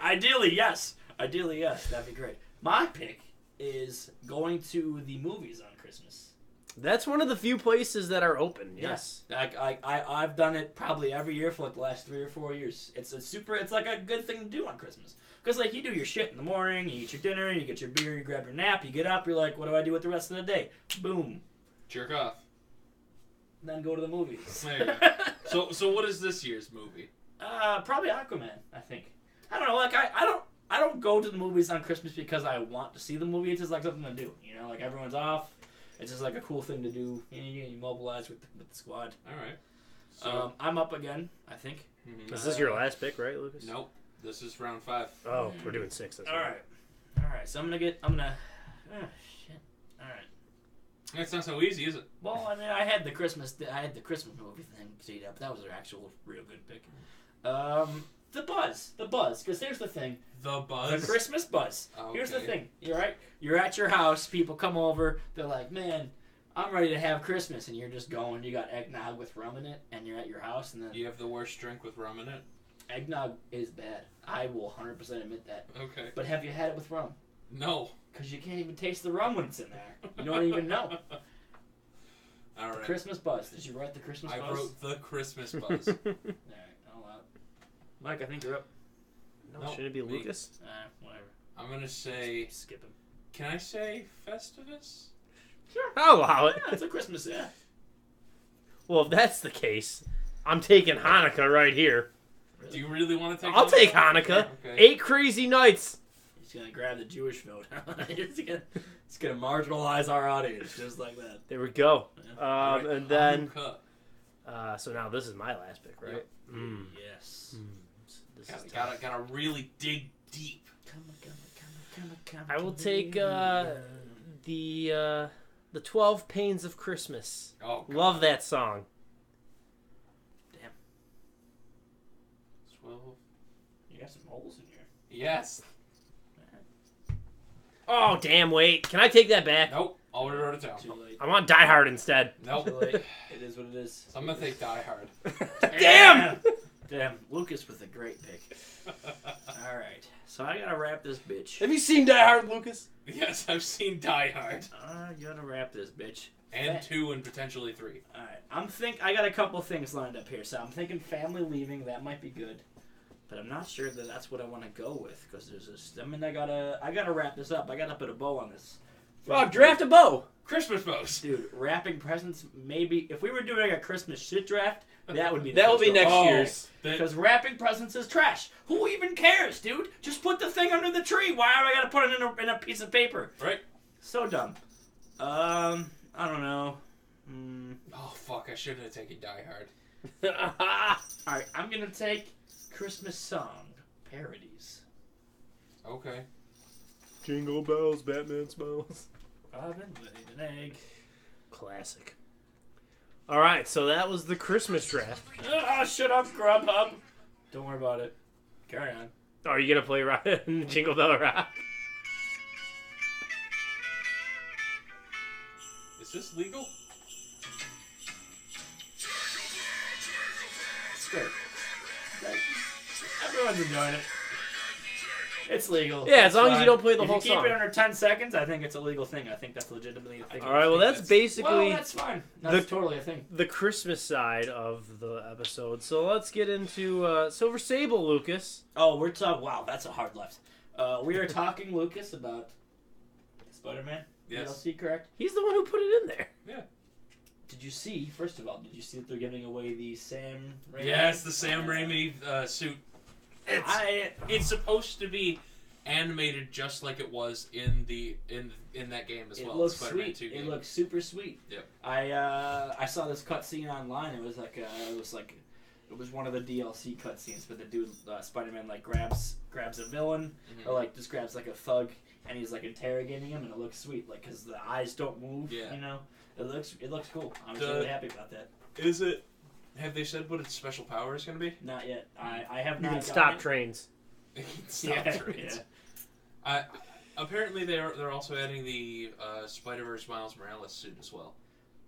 Ideally, yes. Ideally, yes. That'd be great. My pick is going to the movies on Christmas. That's one of the few places that are open. Yes. I've done it probably every year for like the last 3 or 4 years. It's like a good thing to do on Christmas. Because like you do your shit in the morning, you eat your dinner, you get your beer, you grab your nap, you get up, you're like, what do I do with the rest of the day? Boom. Jerk off. Then go to the movies. There you go. So what is this year's movie? Probably Aquaman, I think. I don't know, like I don't go to the movies on Christmas because I want to see the movie. It's just like something to do, you know. Like everyone's off. It's just like a cool thing to do. You mobilize with the squad. All right. So I'm up again, I think. This is your last pick, right, Lucas? nope. This is round 5. Oh, we're doing 6. That's All right. So I'm gonna. Shit. All right. That's not so easy, is it? Well, I mean, I had the Christmas movie thing teed up. That was an actual real good pick. The Buzz, because here's the thing. The Buzz. The Christmas Buzz. Okay. Here's the thing. You're at your house. People come over. They're like, man, I'm ready to have Christmas, and you're just going. You got eggnog with rum in it, and you're at your house, and then You have the worst drink with rum in it. eggnog is bad. I will 100% admit that. Okay. But have you had it with rum? No. Because you can't even taste the rum when it's in there. You don't even know. All right. Christmas Buzz. Did you write the Christmas I Buzz? wrote the Christmas Buzz. All right, I'll allow it. Mike, I think you're up. No, Nope, should it be me. Lucas? Whatever. I'm gonna say. Skip him. Can I say Festivus? Sure. I'll allow it. Yeah, it's a Christmas, yeah. Well, if that's the case, I'm taking Hanukkah right here. Do you really want to take? I'll it? take Hanukkah. Okay. 8 crazy nights. He's gonna grab the Jewish vote. He's gonna marginalize our audience just like that. There we go. All right, And then, Hanukkah. so now this is my last pick, right? Yep. Yes. This is tough. Gotta really dig deep. I will take the 12 Pains of Christmas. Oh, God. Love that song. Damn. 12. You got some holes in here. Yes. Oh, damn, wait. Can I take that back? Nope. Already wrote it down. Too late. I want Die Hard instead. Nope. Too late. It is what it is. I'm gonna take Die Hard. Damn! Damn. Lucas with a great pick. All right. So I gotta wrap this bitch. Have you seen Die Hard, Lucas? Yes, I've seen Die Hard. I gotta wrap this bitch. And 2 and potentially 3. All right. I got a couple things lined up here. So I'm thinking family leaving. That might be good. But I'm not sure that that's what I want to go with because there's this. I mean, I gotta wrap this up. I gotta put a bow on this. Oh, draft a bow. Christmas bows. Dude, wrapping presents. Maybe if we were doing a Christmas shit draft, that would be. That will be next Oh. year's. Because wrapping presents is trash. Who even cares, dude? Just put the thing under the tree. Why do I gotta put it in a piece of paper? Right? So dumb. I don't know. Oh, fuck. I shouldn't have taken Die Hard. All right, I'm gonna take Christmas song parodies. Okay. Jingle bells, Batman smells. Robin laid an egg. Classic. All right, so that was the Christmas draft. Ah, shut up, Grubhub. Don't worry about it. Carry on. Oh, are you gonna play Jingle Bell Rock? Is this legal? Sure. Everyone's enjoying it. It's legal. Yeah, as It's long as fine. you don't play the if whole you keep song. it under 10 seconds, I think it's a legal thing. I think that's legitimately a thing. All right, well that's basically Well, that's fine. That's totally a thing. the Christmas side of the episode. So let's get into Silver Sable, Lucas. Oh, we're talking. Wow, that's a hard left. We are talking, Lucas, about Spider-Man Yes. DLC, correct? He's the one who put it in there. Yeah. Did you see? First of all, did you see that they're giving away the Sam Raimi? Yes, the Sam Raimi suit. It's supposed to be animated just like it was in that game as It well. looks Spider-Man sweet. 2 It game. looks super sweet. Yep. I saw this cutscene online. It was one of the DLC cutscenes, but the dude Spider-Man like grabs a villain or like just grabs like a thug and he's like interrogating him, and it looks sweet, like because the eyes don't move. Yeah. You know, it looks cool. I'm really happy about that. Is it? Have they said what its special power is going to be? Not yet. I have You not. can gotten stop it. trains. Stop Yeah, trains. Apparently, they're also adding the Spider-Verse Miles Morales suit as well.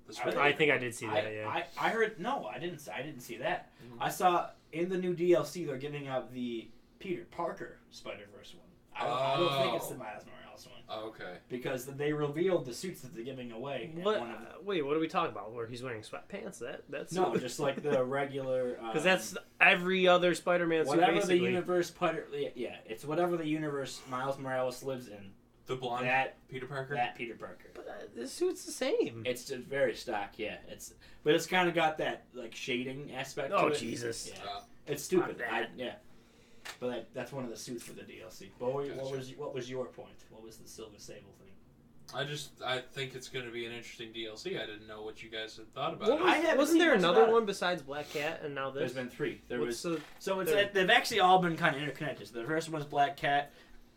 The Spider- I think I did see that. Yeah. I heard no. I didn't see that. Mhm. I saw in the new DLC they're giving out the Peter Parker Spider-Verse one. I don't think it's the Miles Morales one. Oh, okay. Because they revealed the suits that they're giving away. at What? one of the- Wait, what are we talking about? Where he's wearing sweatpants? That's No, just like the regular. because that's every other Spider-Man suit. whatever Basically. the universe. Yeah, it's whatever the universe Miles Morales lives in. The blonde That Peter Parker. that Peter Parker. But this suit's the same. It's just very stock. Yeah, but it's kind of got that like shading aspect. Oh to it. Jesus! Yeah. It's stupid. Fuck that. But that's one of the suits for the DLC. But what was your point? What was the Silver Sable thing? I think it's going to be an interesting DLC. I didn't know what you guys had thought about What it. I haven't wasn't seen there much another about it. one besides Black Cat and now There's this? been 3. What's the- So there- they've actually all been kind of interconnected. So the first one was Black Cat.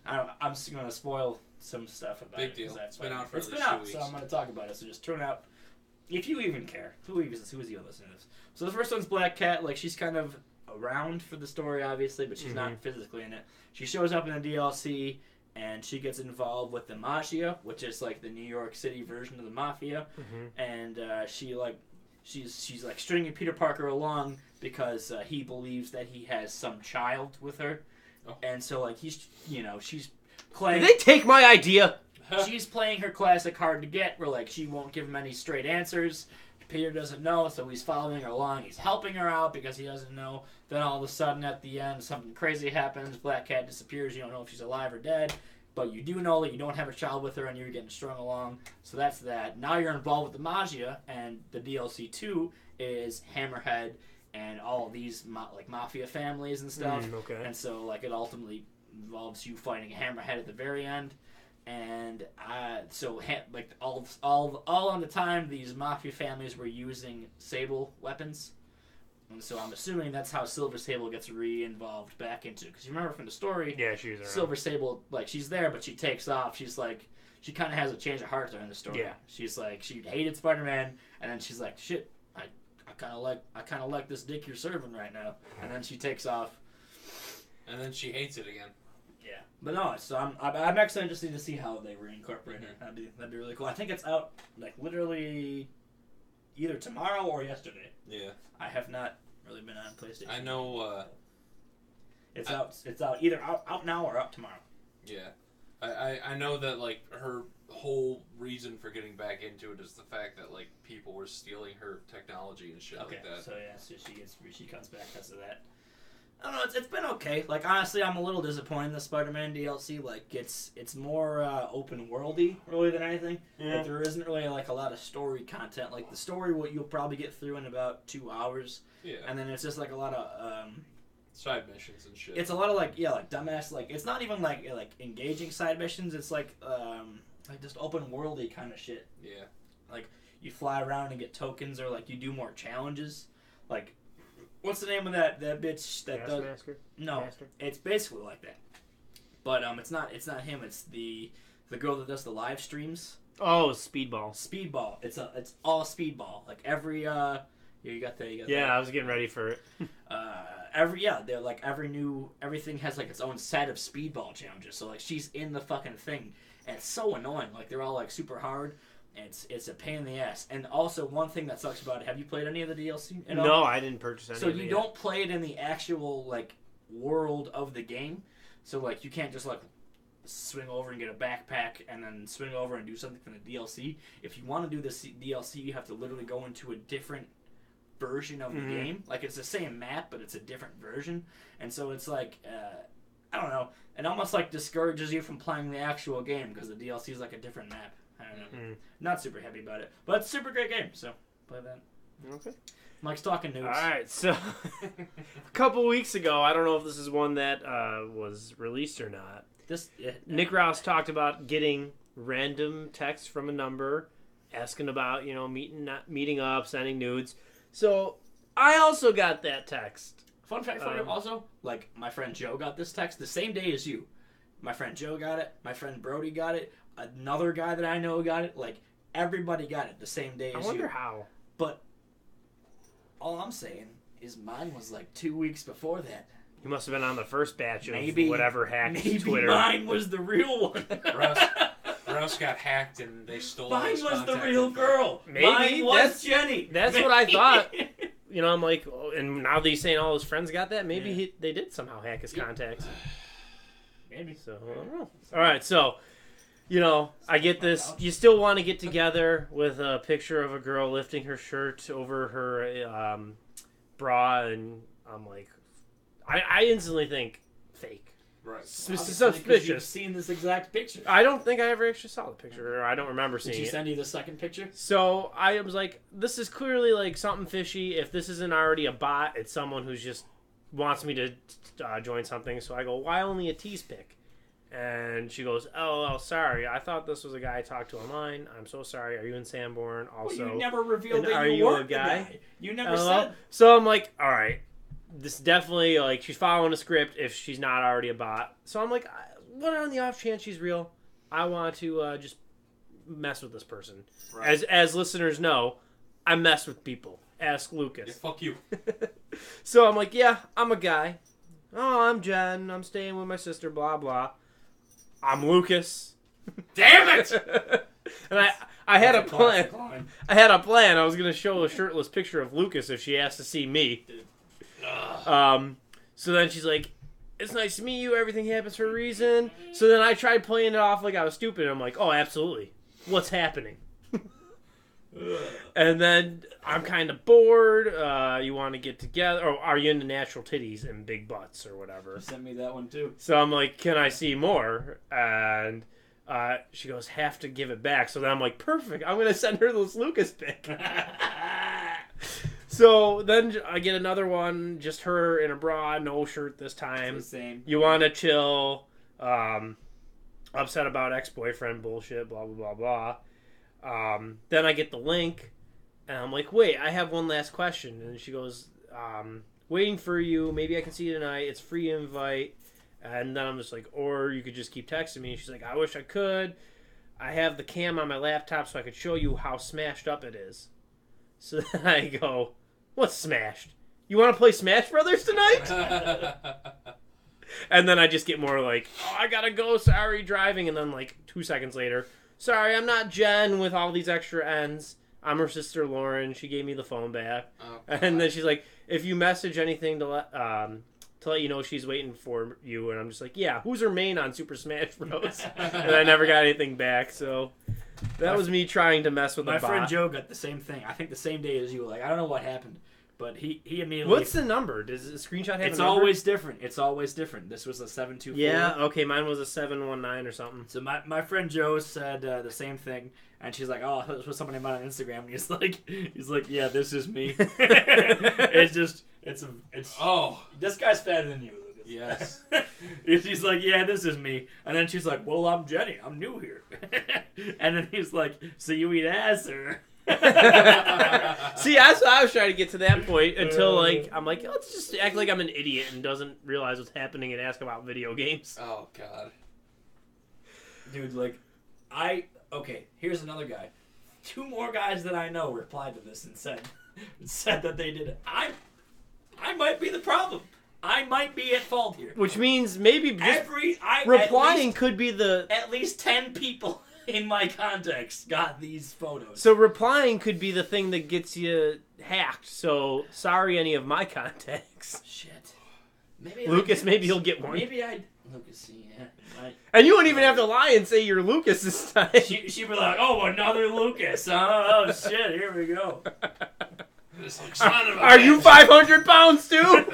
I'm just going to spoil some stuff about Big it. deal. 'Cause that's It's been fine. out for It's at been least 2 out, so weeks. I'm going to talk about it. So just turn out, if you even care. Who is even listening to this? So the first one's Black Cat. Like she's kind of around for the story, obviously, but she's not physically in it. She shows up in the DLC. And she gets involved with the Mafia, which is like the New York City version of the Mafia. And she's like stringing Peter Parker along because he believes that he has some child with her. Oh. And so like she's Did playing. they take my idea? She's playing her classic hard to get, where like she won't give him any straight answers. Peter doesn't know, so he's following her along. He's helping her out because he doesn't know. Then all of a sudden, at the end, something crazy happens. Black Cat disappears. You don't know if she's alive or dead, but you do know that you don't have a child with her, and you're getting strung along. So that's that. Now you're involved with the Mafia, and the DLC 2 is Hammerhead and all these Mafia families and stuff. Okay. And so like it ultimately involves you fighting Hammerhead at the very end. And like all on the time, these Mafia families were using Sable weapons, and so I'm assuming that's how Silver Sable gets re-involved back into. Because you remember from the story, Yeah, she was around. Silver Sable, like she's there, but she takes off. She's like, she kind of has a change of heart during the story. Yeah. She's like, she hated Spider-Man, and then she's like, shit, I kind of like this dick you're serving right now, and then she takes off. And then she hates it again. Yeah, but no. So I'm actually interested to see how they reincorporate it. That'd be really cool. I think it's out like literally either tomorrow or yesterday. Yeah. I have not really been on PlayStation. I know. It's out. It's out either out now or out tomorrow. Yeah. I know that like her whole reason for getting back into it is the fact that like people were stealing her technology and shit Okay. like that. So yeah, so she comes back because of that. I don't know. It's been okay. Like honestly, I'm a little disappointed in the Spider-Man DLC. Like it's more open worldy really than anything. Yeah. Like, there isn't really like a lot of story content. Like the story, what you'll probably get through in about 2 hours, Yeah. and then it's just like a lot of. Side missions and shit. It's a lot of like dumbass. Like it's not even like engaging side missions. It's like just open worldy kind of shit. Yeah. Like you fly around and get tokens, or like you do more challenges. Like what's the name of that bitch that does? Master? No, Master? it's basically like that. But it's not him. It's the girl that does the live streams. Oh, Speedball. Speedball. It's all Speedball. Like every you got that. Yeah, I was getting ready for it. They're like everything has like its own set of Speedball challenges. So like she's in the fucking thing, and it's so annoying. Like they're all like super hard. And it's a pain in the ass. And also one thing that sucks about it. Have you played any of the DLC? No, I didn't purchase any. So of it you yet. don't play it in the actual like world of the game. So like you can't just like swing over and get a backpack and then swing over and do something from the DLC. If you want to do this DLC, you have to literally go into a different version of the game. Like it's the same map, but it's a different version. And so it's like I don't know. It almost like discourages you from playing the actual game because the DLC is like a different map. I don't know. Not super happy about it, but it's a super great game. So play that. Okay. Mike's talking news. All right, so a couple weeks ago, I don't know if this is one that was released or not. Nick Rouse talked about getting random texts from a number, asking about meeting up, sending nudes. So I also got that text. Fun fact for you also, like my friend Joe got this text the same day as you. My friend Joe got it. My friend Brody got it. Another guy that I know got it. Like everybody got it the same day as you. I wonder how. But all I'm saying is mine was like 2 weeks before that. You must have been on the first batch of maybe, whatever hacked maybe Twitter. Mine was the real one. Russ got hacked and they stole Mine his was the contact real info. girl. Maybe. Mine was Jenny. That's what I thought. I'm like, and now that he's saying all his friends got that, maybe they did somehow hack his contacts. Maybe. So, I don't know. All right, so, I get this. You still want to get together with a picture of a girl lifting her shirt over her bra, and I'm like, I instantly think fake. Right. Suspicious. You've seen this exact picture. I don't think I ever actually saw the picture, or I don't remember seeing it. Did she send you the second picture? So I was like, this is clearly like something fishy. If this isn't already a bot, it's someone who's just wants me to join something. So I go, why only a tease pic? And she goes, oh, sorry. I thought this was a guy I talked to online. I'm so sorry. Are you in Sanborn? Also, you never revealed that are you you weren't a guy? The guy. You never said. So I'm like, all right. This definitely, like, she's following a script if she's not already a bot. So I'm like, what on the off chance she's real? I want to just mess with this person. Right. As listeners know, I mess with people. Ask Lucas. Yeah, fuck you. So I'm like, yeah, I'm a guy. Oh, I'm Jen. I'm staying with my sister, blah, blah. I'm Lucas. Damn it! And I had a plan. I had a plan. I was going to show a shirtless picture of Lucas if she asked to see me. So then she's like, it's nice to meet you. Everything happens for a reason. So then I tried playing it off like I was stupid. I'm like, oh, absolutely. What's happening? And then I'm kind of bored. You want to get together? Or are you into natural titties and big butts or whatever? You sent me that one too. So I'm like, can I see more? And she goes, have to give it back. So then I'm like, perfect. I'm going to send her this Lucas pic. So then I get another one, just her in a bra, no shirt this time. It's the same. You want to chill, upset about ex-boyfriend bullshit, blah, blah, blah, blah. Then I get the link, and I'm like, wait, I have one last question. And she goes, waiting for you, maybe I can see you tonight, it's free invite. And then I'm just like, or you could just keep texting me. And she's like, I wish I could. I have the cam on my laptop so I could show you how smashed up it is. So then I go, what's smashed? You want to play Smash Brothers tonight? And then I just get more like, oh, I gotta go, sorry, driving. And then like 2 seconds later, sorry, I'm not Jen with all these extra N's. I'm her sister Lauren. She gave me the phone back. Oh, and then she's like, if you message anything to let you know she's waiting for you. And I'm just like, yeah, who's her main on Super Smash Bros? And I never got anything back, so that was me trying to mess with the bot. My friend Joe got the same thing. I think the same day as you. Like, I don't know what happened, but he immediately... What's the number? Does the screenshot have a number? It's always different. It's always different. This was a 724. Yeah, okay, mine was a 719 or something. So my friend Joe said the same thing, and she's like, oh, this was somebody on Instagram, and he's like, yeah, this is me. It's this guy's fatter than you. Yes. She's like, yeah, this is me. And then she's like, well, I'm Jenny. I'm new here. And then he's like, so you eat ass, or... See, that's what I was trying to get to that point until, like, I'm like, let's just act like I'm an idiot and doesn't realize what's happening and ask about video games. Oh, God. Dude, like, Okay, here's another guy. 2 more guys that I know replied to this and said that they did it. I might be the problem. I might be at fault here. Which means maybe just replying could be the... At least 10 people in my contacts got these photos. So replying could be the thing that gets you hacked. So sorry, any of my contacts. Shit. Maybe Lucas, maybe he'll get one. Lucas, yeah. And you won't even have to lie and say you're Lucas this time. She'd be like, oh, another Lucas. Oh, shit, here we go. Are you 500 pounds too?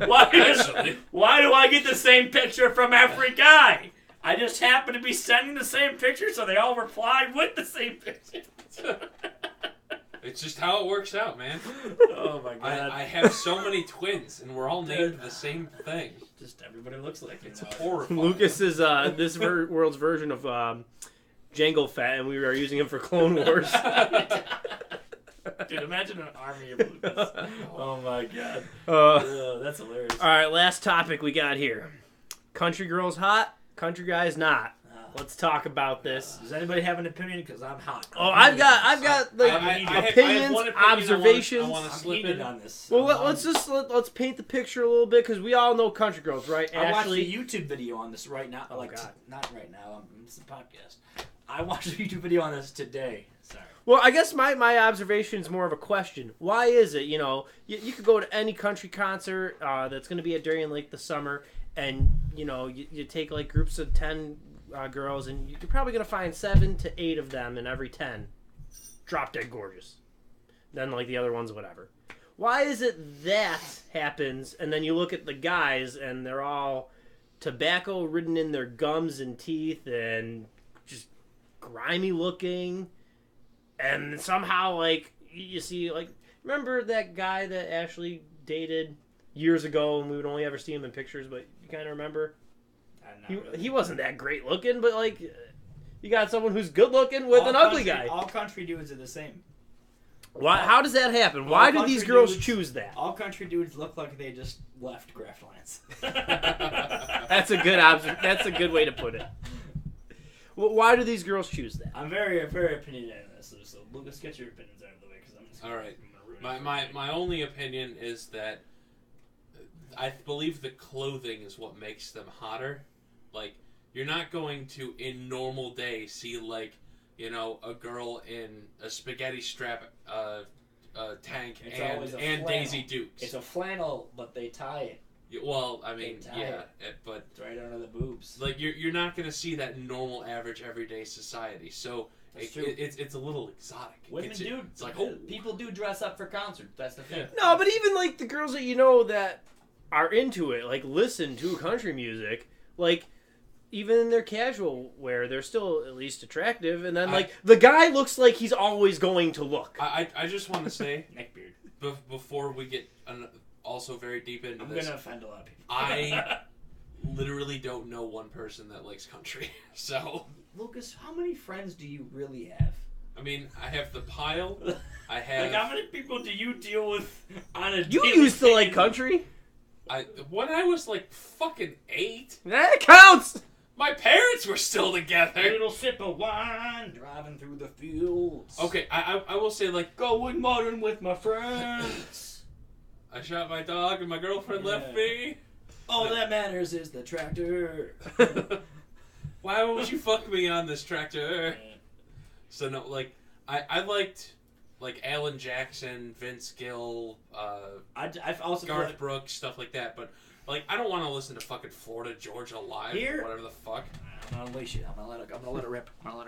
Why do I get the same picture from every guy? I just happen to be sending the same picture, so they all replied with the same picture. It's just how it works out, man. Oh my god! I have so many twins, and we're all named the same thing. Just everybody looks like it's horrifying. Lucas is this world's version of Jango Fett, and we are using him for Clone Wars. Dude, imagine an army of Lucas. Oh my god. That's hilarious. All right, last topic we got here. Country girls hot, country guys not. Let's talk about this. Does anybody have an opinion? Because I'm hot. Oh, I've got opinions, observations. I want to slip in on this. Well, let's paint the picture a little bit because we all know country girls, right? I watched a YouTube video on this right now. Oh, God. Not right now. It's a podcast. I watched a YouTube video on this today. Sorry. Well, I guess my observation is more of a question. Why is it, you could go to any country concert that's going to be during, like, the summer, and, you take, like, groups of 10 girls, and you're probably going to find 7 to 8 of them in every 10 drop dead gorgeous. Then, like, the other ones, whatever. Why is it that happens, and then you look at the guys, and they're all tobacco ridden in their gums and teeth, and just grimy looking, and somehow, like, you see, like, remember that guy that Ashley dated years ago, and we would only ever see him in pictures, but you kind of remember? He wasn't that great looking, but, like, you got someone who's good looking with an ugly guy. All country dudes are the same. Why? How does that happen? Why do these girls choose that? All country dudes look like they just left Graftlands. That's a good way to put it. Well, why do these girls choose that? I'm very, very opinionated on this. So Lucas, get your opinions out of the way because I'm just. All right. My only opinion is that I believe the clothing is what makes them hotter. Like, you're not going to, in normal day, see, like, a girl in a spaghetti strap tank and Daisy Dukes. It's a flannel, but they tie it. Well, I mean, yeah, but it's right under the boobs. Like, you're not going to see that in normal, average, everyday society. So it's a little exotic. Women do. It's like, people do dress up for concerts. That's the thing. Yeah. No, but even like the girls that that are into it, like listen to country music, like. Even in their casual wear, they're still at least attractive. And then, the guy looks like he's always going to look. I just want to say, neckbeard, before we get also very deep into this, I'm going to offend a lot of people. I literally don't know one person that likes country. So, Lucas, how many friends do you really have? I mean, I have the pile. I have. Like, how many people do you deal with on a You used to like country? When I was like fucking 8. That counts! My parents were still together. A little sip of wine, driving through the fields. Okay, I will say, like, going modern with my friends. I shot my dog and my girlfriend left me. All that matters is the tractor. Why would you fuck me on this tractor? So, no, like, I liked, like, Alan Jackson, Vince Gill, I've also Garth Brooks, stuff like that, but... Like, I don't want to listen to fucking Florida Georgia Live or whatever the fuck. I'm gonna unleash it. I'm gonna let it rip. All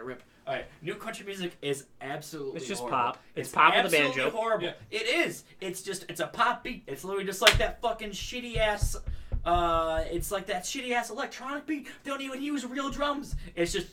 right, new country music is absolutely. It's just horrible. pop. It's pop with a banjo. Horrible. Yeah. It is. It's a pop beat. It's literally just like that fucking shitty ass. It's like that shitty ass electronic beat. They don't even use real drums. It's just.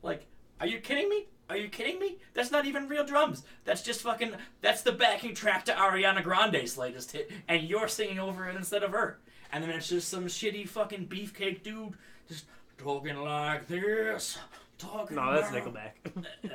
Like, are you kidding me? Are you kidding me? That's not even real drums. That's just fucking... That's the backing track to Ariana Grande's latest hit, and you're singing over it instead of her. And then it's just some shitty fucking beefcake dude just talking like this. No, that's Nickelback.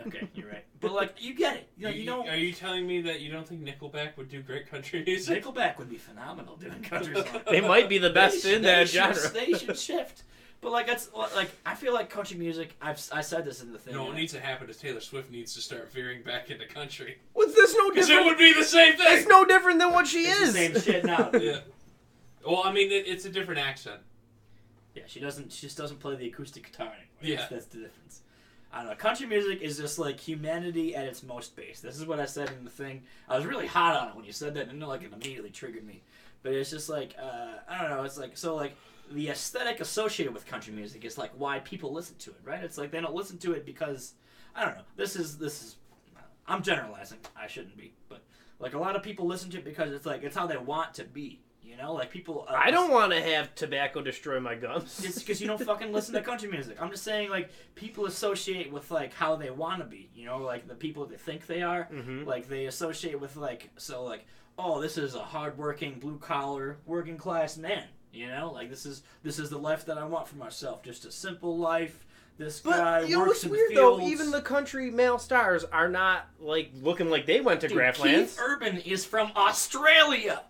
Okay, you're right. But, like, you get it. You don't... Are you telling me that you don't think Nickelback would do great country music? Nickelback would be phenomenal doing country songs. They might be the best in that genre. They should shift. But like that's like I feel like country music. I said this in the thing. You know what needs to happen is Taylor Swift needs to start veering back into country. What's this no Because different? it would be the same thing. It's no different than what she It's is. the same shit now. Yeah. Well, I mean, it's a different accent. Yeah, she just doesn't play the acoustic guitar anymore. Yeah. That's the difference. I don't know. Country music is just like humanity at its most base. This is what I said in the thing. I was really hot on it when you said that, and like it immediately triggered me. But it's just like I don't know. It's like so like the aesthetic associated with country music is like why people listen to it, right? It's like they don't listen to it because I don't know. This is I'm generalizing. I shouldn't be, but like a lot of people listen to it because it's like it's how they want to be. You know, like people. I don't want to have tobacco destroy my gums. It's because you don't fucking listen to country music. I'm just saying, like, people associate with, like, how they want to be. You know, like, the people they think they are. Mm-hmm. Like, they associate with, like, so, like, oh, this is a hard-working, blue-collar, working-class man. You know? Like, this is the life that I want for myself. Just a simple life. This guy But you know works what's in weird the though? fields. Even the country male stars are not like looking like they went to Dude, Graftlands. Keith Urban is from Australia.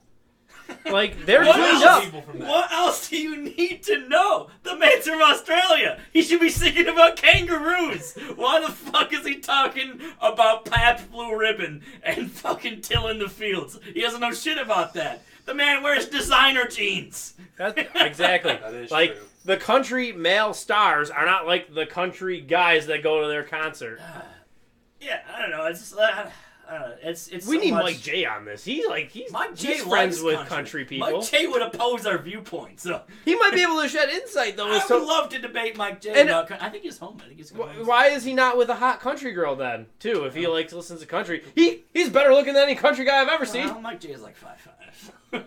Like they're What cleaned else? up. People from that. What else do you need to know? The man's from Australia. He should be singing about kangaroos. Why the fuck is he talking about Pabst Blue Ribbon and fucking tilling the fields? He doesn't know shit about that. The man wears designer jeans. Exactly. That is like true. the country male stars are not like the country guys that go to their concert. Yeah, I don't know. It's just, it's We so need much... Mike J on this. He's Mike J he's friends likes with country people. Mike J would oppose our viewpoint, so He might be able to shed insight though. I as to- would love to debate Mike J And- about. I think he's home. I think he's home. Why is he not with a hot country girl then? Too, if he likes listens to country, he's better looking than any country guy I've ever seen. Well, Mike J is like 5'5".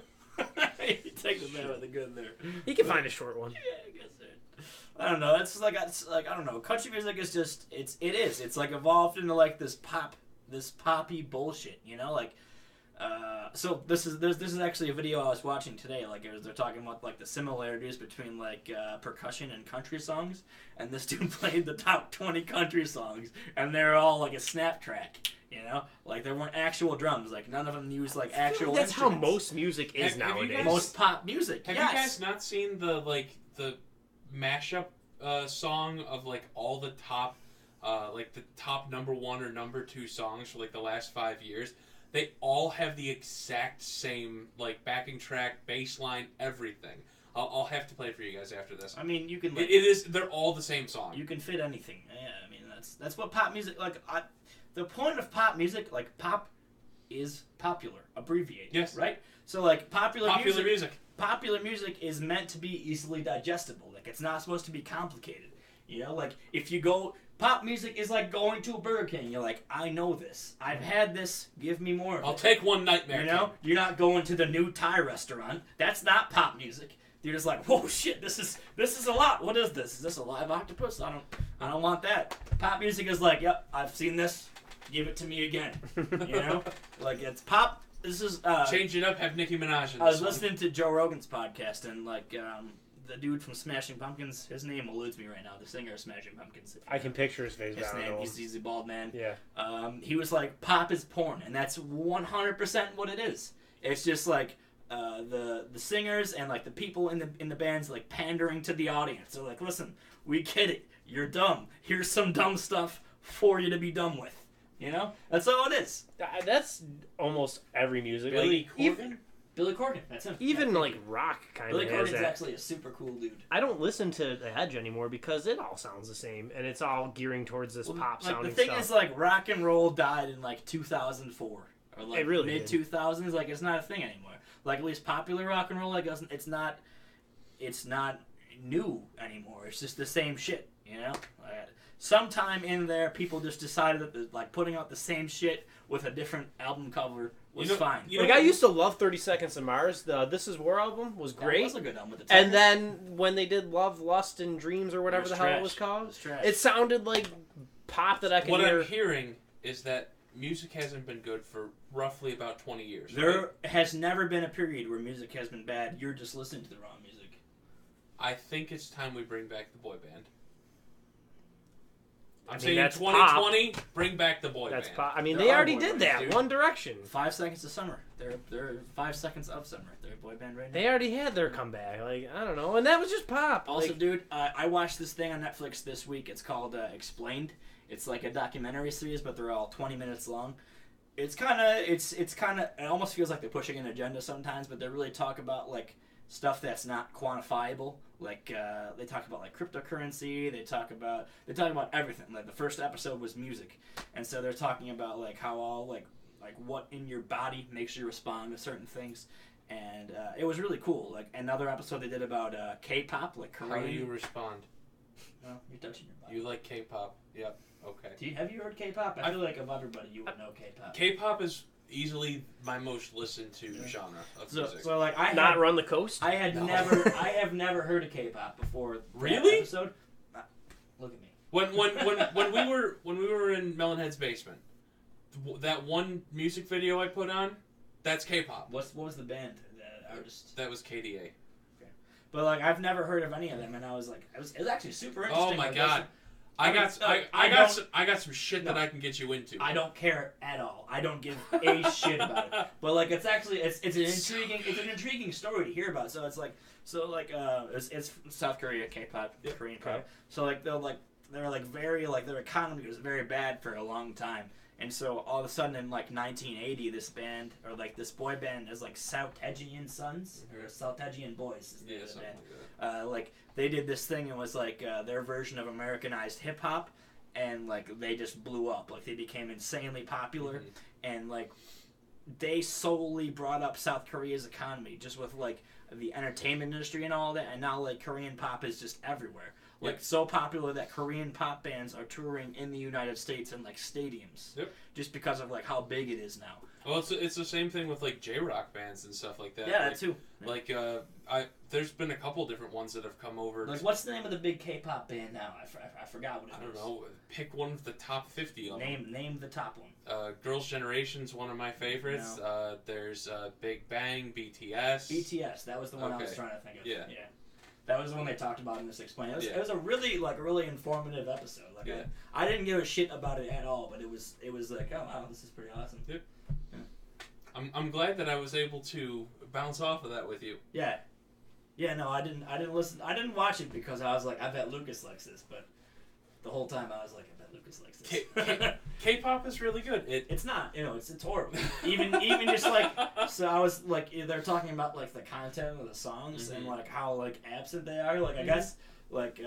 He takes the man with the good there. He can find a short one. Yeah, I guess it. I don't know. It's like I don't know. Country music is just it's like evolved into like this poppy bullshit. You know, like. So this is actually a video I was watching today. Like they're talking about like the similarities between like percussion and country songs, and this dude played the top 20 country songs, and they're all like a snap track. You know, like there weren't actual drums. Like none of them used like actual. That's how instruments. most music is Have you nowadays. guys- Most pop music. Have yes. you guys not seen the mashup song of like all the top like the top number 1 or number 2 songs for like the last 5 years? They all have the exact same like backing track, bass line, everything. I'll have to play it for you guys after this. I mean, you can. It is. They're all the same song. You can fit anything. Yeah, I mean that's what pop music like. The point of pop music, like pop, is popular, abbreviated. Yes. Right. So like popular music. Popular music is meant to be easily digestible. Like it's not supposed to be complicated. You know, like if you go, pop music is like going to a Burger King. You're like, I know this. I've had this. Give me more of I'll it. take one Nightmare. You know, you're not going to the new Thai restaurant. That's not pop music. You're just like, whoa, shit, this is a lot. What is this? Is this a live octopus? I don't want that. Pop music is like, yep, I've seen this. Give it to me again. You know, like it's pop. This is Change it up. Have Nicki Minaj in I was this one. listening to Joe Rogan's podcast, and like the dude from Smashing Pumpkins, his name eludes me right now. The singer of Smashing Pumpkins. I can picture his face. His but I don't name. know. He's a bald man. Yeah. He was like, pop is porn, and that's 100% what it is. It's just like the singers and like the people in the bands like pandering to the audience. They're like, listen, we get it. You're dumb. Here's some dumb stuff for you to be dumb with. You know, that's all it is. That's almost every music. Billy like, Corgan. Billy Corgan. That's him. even Yeah. like rock kind of Billy has Corgan's that. actually a super cool dude. I don't listen to The Hedge anymore because it all sounds the same, and it's all gearing towards this pop Like sounding the thing stuff. is, like rock and roll died in like 2004 or like It really mid 2000s. Like it's not a thing anymore. Like at least popular rock and roll, like doesn't. It's not new anymore. It's just the same shit. You know. Sometime in there, people just decided that like putting out the same shit with a different album cover was fine. Like I used to love 30 Seconds to Mars. The This Is War album was great. That was a good album with the title. And then when they did Love, Lust, and Dreams or whatever was the hell trash. it was called, It was trash. it sounded like pop that I could What hear. I'm hearing is that music hasn't been good for roughly about 20 years. There right? has never been a period where music has been bad. You're just listening to the wrong music. I think it's time we bring back the boy band. I'm saying that's 2020, bring back the boy That's band. pop. I mean, There they are already boy did bands, that. dude. One Direction. 5 Seconds of Summer. They're 5 Seconds of Summer. They're a boy band right now. They already had their comeback. Like, I don't know. And that was just pop. Also, Like, dude, I watched this thing on Netflix this week. It's called Explained. It's like a documentary series, but they're all 20 minutes long. It's kind of, it almost feels like they're pushing an agenda sometimes, but they really talk about, like, stuff that's not quantifiable. Like, they talk about, like, cryptocurrency. They talk about everything. Like, the first episode was music. And so they're talking about, like, how all, like what in your body makes you respond to certain things. And it was really cool. Like, another episode they did about K-pop, like Korean. How do you respond? No, you're touching your body. You like K-pop? Yep. Okay. Have you heard K-pop? I feel like of everybody you would know K-pop. K-pop is easily my most listened to genre of music. So like not Run the Coast? I have never heard of K-pop before. That Really? Episode. Look at me. When we were in Melonhead's basement, that one music video I put on, that's K-pop. What was the band? That artist? That was KDA. Okay. But like I've never heard of any of them, and I was like, it was actually super interesting. Oh my Like, god. I got some shit that I can get you into. I don't care at all. I don't give a shit about it. But like, it's an intriguing story to hear about. So it's South Korea K-pop, Korean pop. Okay. So like their economy was very bad for a long time. And so all of a sudden in like 1980, this band or like this boy band is like South-Tegian Sons or South-Tegian Boys. Is the Yeah, name of the something band. like that. They did this thing and was like their version of Americanized hip hop, and like they just blew up. Like they became insanely popular, and like they solely brought up South Korea's economy just with like the entertainment industry and all that. And now like Korean pop is just everywhere. Like so popular that Korean pop bands are touring in the United States in like stadiums, just because of like how big it is now. Well, it's the same thing with like J-rock bands and stuff like that. Yeah, like, that too. Like there's been a couple different ones that have come over. Like, what's the name of the big K-pop band now? I forgot what it is. I don't know. Pick one of the top 50 of them. Name the top one. Girls' Generation's one of my favorites. No. There's Big Bang, BTS. BTS, that was the one I was trying to think of. Yeah. That was the one they talked about in this Explain. It was a really informative episode. Like I didn't give a shit about it at all, but it was like, oh wow, this is pretty awesome. Yep. Yeah. I'm glad that I was able to bounce off of that with you. Yeah. Yeah, no, I didn't listen. I didn't watch it because I was like, I bet Lucas likes this, but the whole time I was like, I bet Lucas likes this. K-pop is really good. It's not, it's horrible. even just like, so I was like, they're talking about like the content of the songs and like how like absent they are. Like I guess like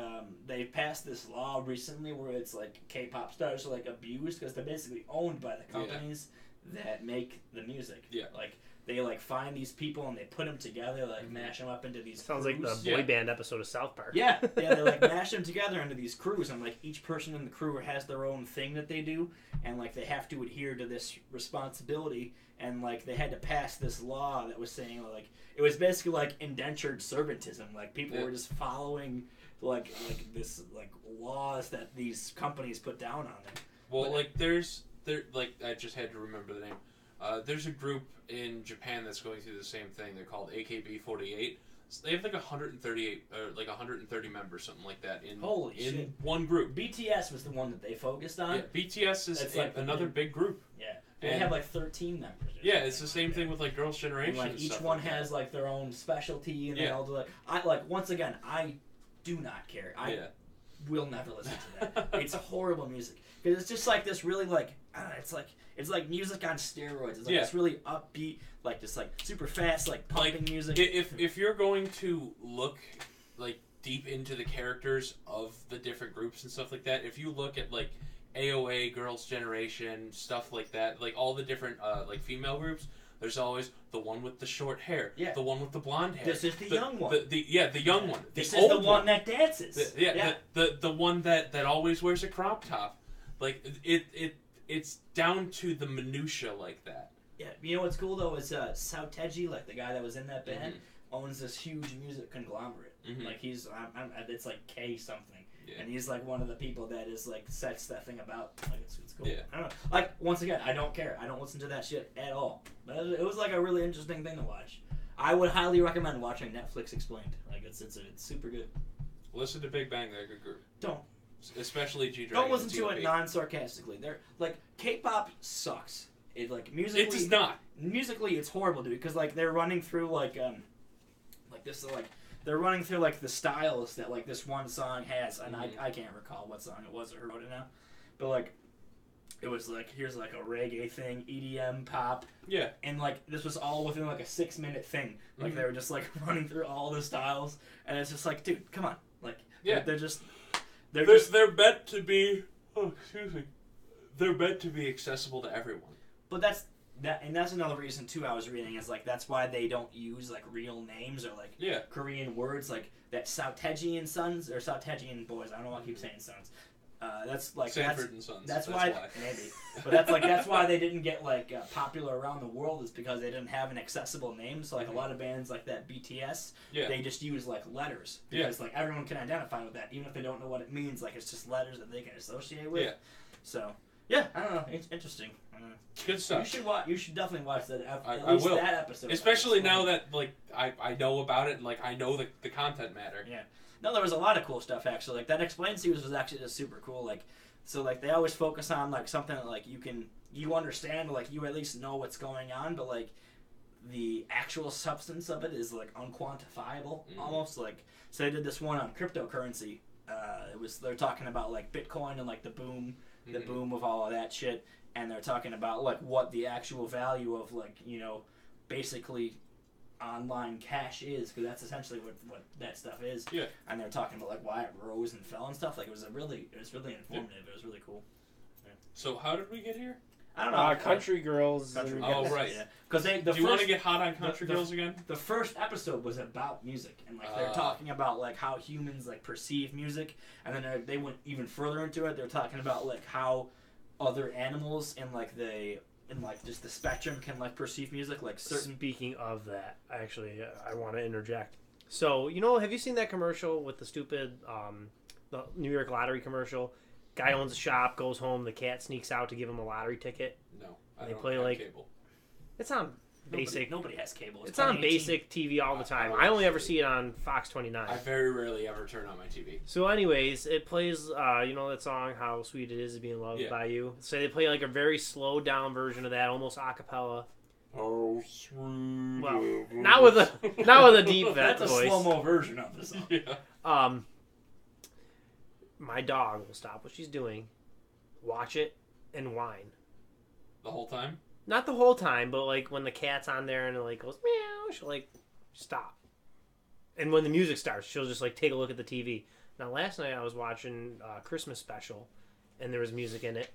they passed this law recently where it's like K-pop stars are like abused because they're basically owned by the companies that make the music. Yeah. Like they like find these people and they put them together, like mash them up into these. Sounds crews. like the boy band episode of South Park. Yeah, they like mash them together into these crews, and like each person in the crew has their own thing that they do, and like they have to adhere to this responsibility, and like they had to pass this law that was saying like it was basically like indentured servantism, like people were just following like this like laws that these companies put down on them. Well, but, like I just had to remember the name. There's a group in Japan that's going through the same thing. They're called AKB48. So they have like 130 members, something like that, in one group. BTS was the one that they focused on. Yeah, BTS is like another big group. Yeah, they have like 13 members. Yeah, it's the same thing with like Girls' Generation. And, like each one has like their own specialty, and they all do like. Once again, I do not care. I will never listen to that. It's horrible music because it's just like this really like it's like music on steroids. It's like this really upbeat, like just like super fast, like pumping music. If you're going to look like deep into the characters of the different groups and stuff like that, if you look at like AOA, Girls' Generation, stuff like that, like all the different like female groups, there's always the one with the short hair, the one with the blonde hair. This is the young one. The young one. This is the one that dances. The one that always wears a crop top. Like it's down to the minutia like that. Yeah, you know what's cool though is South-Tegian, like the guy that was in that band, owns this huge music conglomerate. Like he's, it's like K something, and he's like one of the people that is like sets that thing about. Like it's cool. Yeah. I don't know. Like once again, I don't care. I don't listen to that shit at all. But it was like a really interesting thing to watch. I would highly recommend watching Netflix Explained. Like it's super good. Listen to Big Bang, they're a good group. Don't. especially G-Dragon. Don't listen and to it TOP. non-sarcastically. They're like K-pop sucks. It like musically. It does not. Musically, it's horrible, dude. Because like they're running through like this like they're running through like the styles that like this one song has, and I can't recall what song it was or who wrote it now, but like it was like here's like a reggae thing, EDM, pop, Yeah. and like this was all within like a 6-minute thing. Like they were just like running through all the styles, and it's just like, dude, come on, like they're just they're meant to be. Oh, excuse me. They're meant to be accessible to everyone. But that's another reason too. I was reading is like that's why they don't use like real names or like Korean words like that Southegian sons or Southegian boys. I don't know why I keep saying sons. That's like Sanford and Sons. That's why maybe. But that's why they didn't get like popular around the world is because they didn't have an accessible name. So like a lot of bands like that BTS, they just use like letters because like everyone can identify with that even if they don't know what it means. Like it's just letters that they can associate with. Yeah. So yeah, I don't know. It's interesting. Good stuff. You should definitely watch that. At I least will. that episode. Especially now that like I know about it and like I know the content matter. Yeah. No, there was a lot of cool stuff actually. Like that Explained series was actually just super cool. Like so like they always focus on like something that like you understand, like you at least know what's going on, but like the actual substance of it is like unquantifiable almost. Like so they did this one on cryptocurrency. They're talking about like Bitcoin and like the boom of all of that shit. And they're talking about like what the actual value of like basically online cash is, because that's essentially what that stuff is. Yeah. And they're talking about like why it rose and fell and stuff. Like it was really informative. It was really cool. Yeah. So how did we get here? I don't know. Country Girls. Oh right. Yeah. Because do you want to get hot on Country Girls again? The first episode was about music, and like they're talking about like how humans like perceive music, and then they went even further into it. They're talking about like how other animals in just the spectrum can like perceive music, like certain. Speaking of that, actually, I want to interject. So have you seen that commercial with the stupid the New York lottery commercial? Guy owns a shop, goes home, the cat sneaks out to give him a lottery ticket. No, they play like cable. It's on basic. Nobody has cable. It's on basic TV all the time. I only ever see it on Fox 29. I very rarely ever turn on my TV. So, anyways, it plays. That song, "How Sweet It Is to Be in Love" by You. So they play like a very slowed down version of that, almost a cappella. Oh, sweet. Well, not with a deep vet That's voice. a slow mo version of the song. Yeah. My dog will stop what she's doing, watch it, and whine. The whole time? Not the whole time, but like when the cat's on there and it like goes meow, she'll like stop. And when the music starts, she'll just like take a look at the TV. Now last night I was watching a Christmas special, and there was music in it.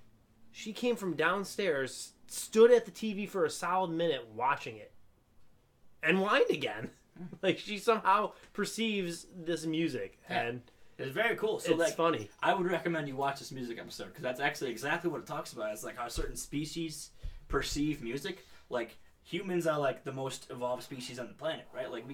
She came from downstairs, stood at the TV for a solid minute watching it, and whined again. Like she somehow perceives this music, and it's very cool. So it's like, funny. I would recommend you watch this music episode because that's actually exactly what it talks about. It's like how certain species perceive music. Like humans are like the most evolved species on the planet, right? Like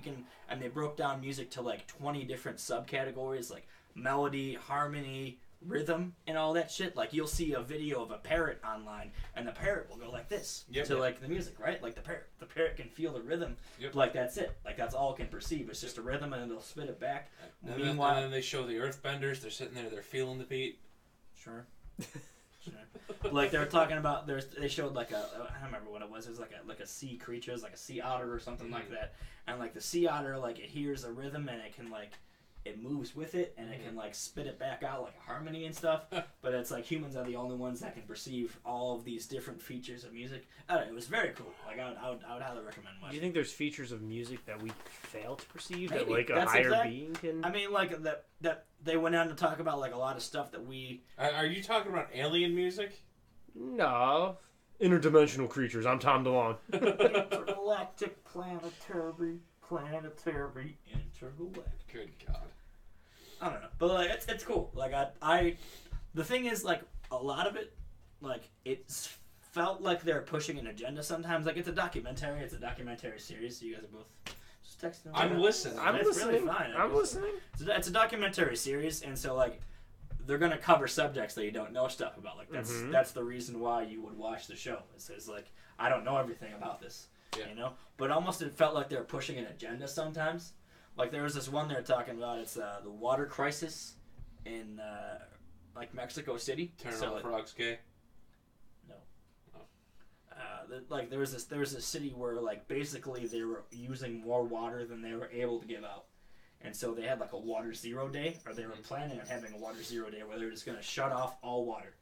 and they broke down music to like 20 different subcategories, like melody, harmony, rhythm, and all that shit. Like you'll see a video of a parrot online, and the parrot will go like this to like the music, right? Like the parrot can feel the rhythm. Yep. Like that's it. Like that's all it can perceive. It's just a rhythm, and then they'll spit it back. And then they show the Earthbenders. They're sitting there. They're feeling the beat. Sure. Like they were talking about, they showed like I don't remember what it was. It was like a sea creature, it was like a sea otter or something like that. And like the sea otter, like it hears a rhythm and it can like it moves with it and it can like spit it back out like a harmony and stuff. But it's like humans are the only ones that can perceive all of these different features of music. I don't know, it was very cool. Like I would highly recommend watching. Do you think there's features of music that we fail to perceive? Maybe. That like a higher being can? I mean, like that they went on to talk about like a lot of stuff that we. Are you talking about alien music? No. Interdimensional creatures. I'm Tom DeLonge. Intergalactic, planetary, intergalactic. Good God. I don't know, but like it's cool. Like I the thing is like a lot of it, like it's felt like they're pushing an agenda sometimes. Like it's a documentary series. So you guys are both just texting. I'm listening. It's really fine. I'm listening. It's a documentary series, and so like. They're gonna cover subjects that you don't know stuff about. Like that's the reason why you would watch the show. It says like I don't know everything about this, But almost it felt like they were pushing an agenda sometimes. Like there was this one they were talking about. It's the water crisis in like Mexico City. Turn so, on the frogs gay. Like there was a city where like basically they were using more water than they were able to give out, and so they had like a water zero day, or they were planning on having a water zero day where they're just gonna shut off all water.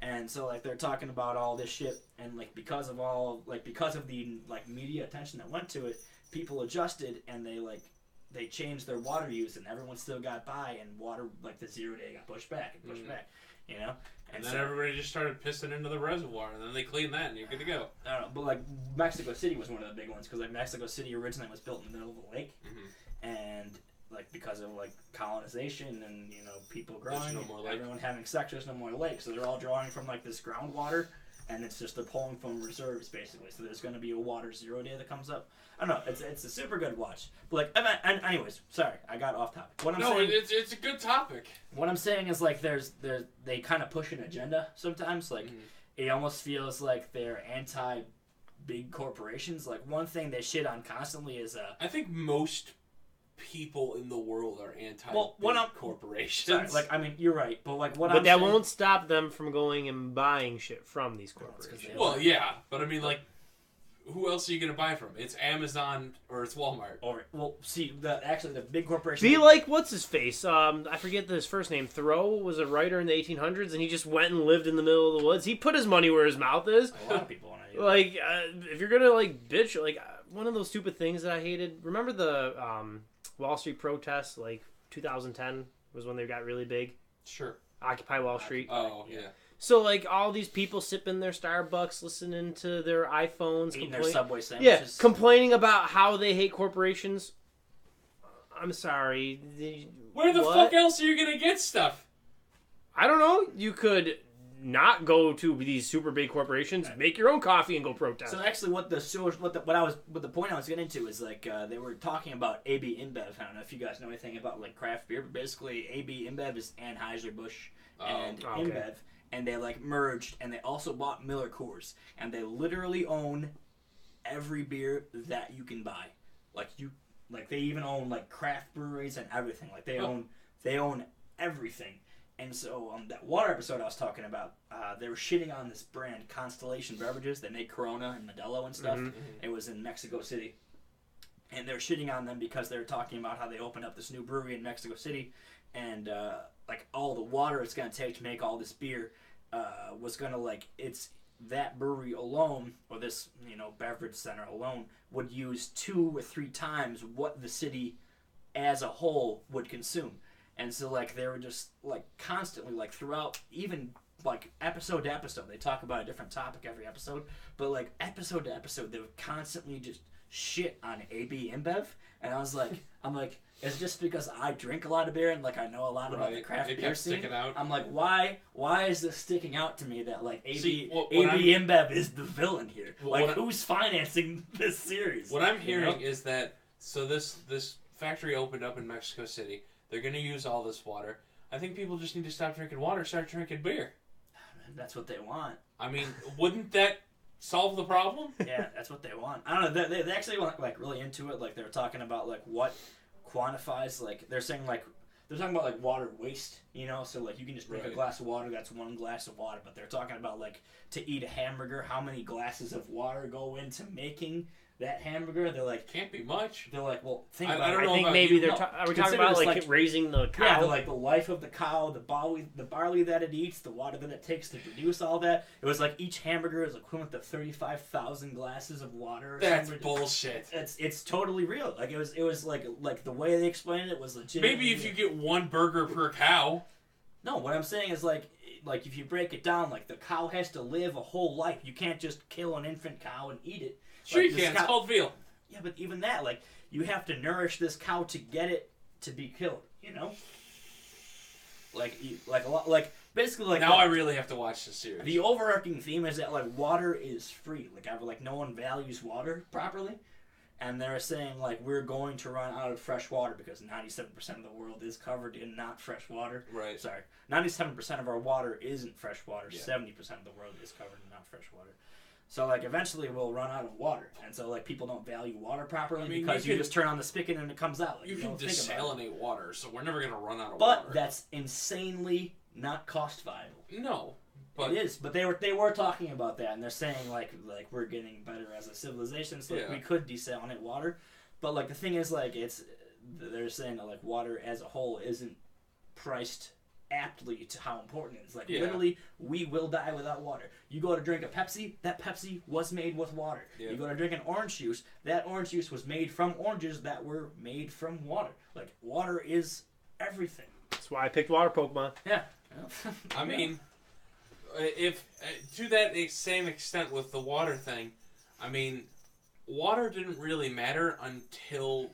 And so like they're talking about all this shit, and like because of the like media attention that went to it, people adjusted and they changed their water use, and everyone still got by, and water like the zero day got pushed back and pushed back, you know. And then everybody just started pissing into the reservoir, and then they cleaned that, and you're good to go. I don't know, but like Mexico City was one of the big ones because like Mexico City originally was built in the middle of the lake, and like because of like colonization and people growing, everyone having sex, there's no more lake, so they're all drawing from like this groundwater, and it's just they're pulling from reserves basically. So there's going to be a water zero day that comes up. I don't know. It's a super good watch. But like, anyways, sorry, I got off topic. What I'm saying, it's a good topic. What I'm saying is like they kind of push an agenda sometimes. Like it almost feels like they're anti big corporations. Like one thing they shit on constantly is I think most people in the world are anti corporations. Sorry, like I mean you're right, but like but that won't stop them from going and buying shit from these corporations. Well, yeah, but I mean like. Who else are you going to buy from? It's Amazon or it's Walmart. Or well, see, the big corporation. Be like what's his face? I forget his first name. Thoreau was a writer in the 1800s, and he just went and lived in the middle of the woods. He put his money where his mouth is. A lot of people want to do like if you're gonna like bitch, like one of those stupid things that I hated. Remember the Wall Street protests? Like 2010 was when they got really big. Sure. Occupy Wall Street. Oh yeah. So, like, all these people sipping their Starbucks, listening to their iPhones, eating their Subway sandwiches. Yeah, complaining about how they hate corporations. I'm sorry. Where the fuck else are you going to get stuff? I don't know. You could not go to these super big corporations, make your own coffee, and go protest. So, actually, what the point I was getting to is, like, they were talking about AB InBev. I don't know if you guys know anything about, like, craft beer, but basically, AB InBev is Anheuser-Busch and InBev. And they like merged, and they also bought Miller Coors, and they literally own every beer that you can buy. Like they even own like craft breweries and everything. Like they own everything. And so that water episode I was talking about, they were shitting on this brand Constellation Beverages. They make Corona and Modelo and stuff. It was in Mexico City, and they were shitting on them because they were talking about how they opened up this new brewery in Mexico City, and like all the water it's gonna take to make all this beer. Was gonna it's that brewery alone, or this beverage center alone, would use 2 or 3 times what the city as a whole would consume. And so like they were just like constantly like throughout, even like episode to episode, they talk about a different topic every episode, but like episode to episode they would constantly just shit on AB InBev. And I'm like, it's just because I drink a lot of beer and like I know a lot about the craft beer scene. I'm like, why is this sticking out to me that like AB InBev is the villain here? Like who's financing this series? What I'm hearing is that this factory opened up in Mexico City. They're going to use all this water. I think people just need to stop drinking water, start drinking beer. That's what they want. I mean, wouldn't that solve the problem? Yeah, that's what they want. I don't know. They actually went like really into it. Like they were talking about like what quantifies, like they're saying like they're talking about like water waste, so like you can just drink a glass of water, that's 1 glass of water, but they're talking about like to eat a hamburger, how many glasses of water go into making that hamburger. They're like, can't be much. They're like, well, think I about it. don't know. I think maybe are we talking about like raising the cow? Yeah, like the life of the cow, the barley that it eats, the water that it takes to produce all that. It was like each hamburger is equivalent to 35,000 glasses of water. That's bullshit. It's totally real. Like it was like the way they explained it was legit. Maybe if you get 1 burger per cow. No, what I'm saying is like if you break it down, like the cow has to live a whole life. You can't just kill an infant cow and eat it. Sure you can. It's called veal. Yeah, but even that, like, you have to nourish this cow to get it to be killed, Basically, like... Now I really have to watch this series. The overarching theme is that, like, water is free. Like, no one values water properly. And they're saying, like, we're going to run out of fresh water because 97% of the world is covered in not fresh water. Right. Sorry. 97% of our water isn't fresh water. Yeah. 70% of the world is covered in not fresh water. So, like, eventually we'll run out of water. And so, like, people don't value water properly because you just turn on the spigot and it comes out. Like, you can desalinate water, so we're never going to run out of water. water. But that's insanely not cost viable. No, but It is, but they were talking about that, and they're saying like we're getting better as a civilization, so like, we could desalinate water, but like the thing is like they're saying that like water as a whole isn't priced aptly to how important it is. Like literally, we will die without water. You go to drink a Pepsi, that Pepsi was made with water. Yeah. You go to drink an orange juice, that orange juice was made from oranges that were made from water. Like water is everything. That's why I picked water Pokemon. Yeah. I mean, if to that same extent with the water thing, I mean, water didn't really matter until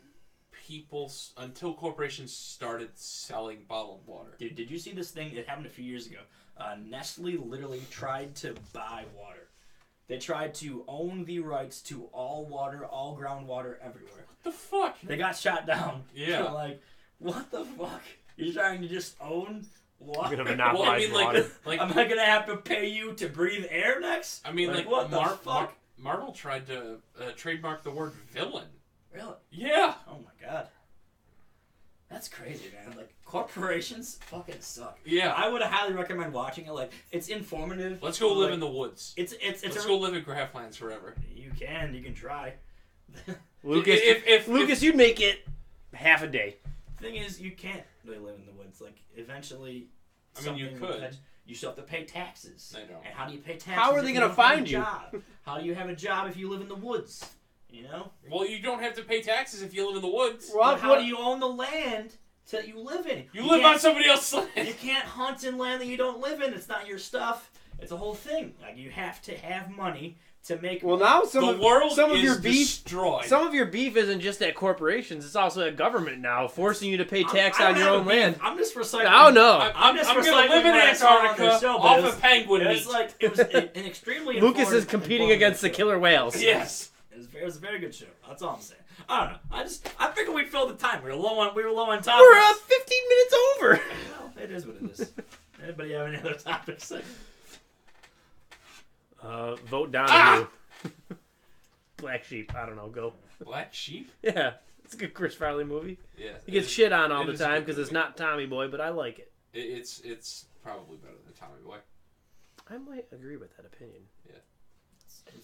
corporations started selling bottled water. Dude, did you see this thing? It happened a few years ago. Nestle literally tried to buy water. They tried to own the rights to all water, all groundwater, everywhere. What the fuck? They got shot down. Yeah. They're like, what the fuck? You're trying to just own water? You're gonna monopolize well, I mean, water. like, am I gonna have to pay you to breathe air next? I mean, like what the fuck? Marvel tried to trademark the word villain. Really? Yeah. Oh my god. That's crazy, man. Like, corporations fucking suck. Yeah. I would highly recommend watching it. Like, it's informative. Let's go live like, in the woods. Let's go live in grasslands forever. You can try. Lucas, if you'd make it half a day. Thing is, you can't really live in the woods. Like, eventually, I mean, you could. You still have to pay taxes. I know. And how do you pay taxes? How are they going to find you? How do you have a job if you live in the woods? You know? Well, you don't have to pay taxes if you live in the woods. Well, how do you own the land that you live in? You live on somebody else's land. You can't hunt in land that you don't live in. It's not your stuff. It's a whole thing. Like, you have to have money to make. Well, now the world some of is your beef, destroyed. Some of your beef isn't just at corporations; it's also at government now, forcing you to pay tax on your own land. I'm just recycling. Oh no! I'm just going to recycling live in what I saw on the Antarctica show, off but of penguin meat. It's like it was an extremely. Lucas is competing against the killer whales. Yes. It was a very good show. That's all I'm saying. I don't know. I figured we'd fill the time. We were low on topics. We're 15 minutes over. Well, it is what it is. Anybody have any other topics? Vote Donahue. Black Sheep. I don't know. Go. Black Sheep? Yeah, it's a good Chris Farley movie. Yeah. He gets shit on all the time because it's not Tommy Boy, but I like it. It's probably better than Tommy Boy. I might agree with that opinion. Yeah.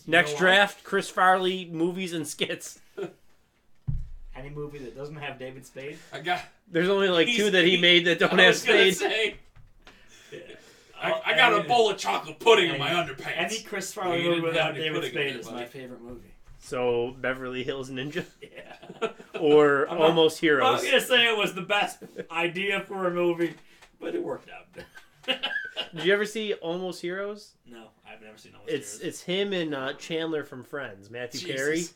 Next draft, Chris Farley movies and skits. Any movie that doesn't have David Spade? There's only like two that he made that don't have Spade. I got a bowl of chocolate pudding in my underpants. Any Chris Farley movie without David Spade is my favorite movie. So, Beverly Hills Ninja? Yeah. Or Almost Heroes? I was going to say it was the best idea for a movie, but it worked out. Did you ever see Almost Heroes? No, I've never seen Almost Heroes. It's him and Chandler from Friends, Matthew Perry. Jesus.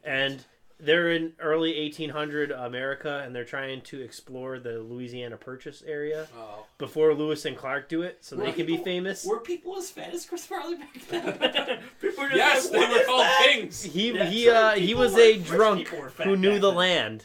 And they're in early 1800 America, and they're trying to explore the Louisiana Purchase area before Lewis and Clark do it, so they can be famous. Were people as fat as Chris Farley back then? People were just yes, like, they were called kings. He was a drunk who knew the land.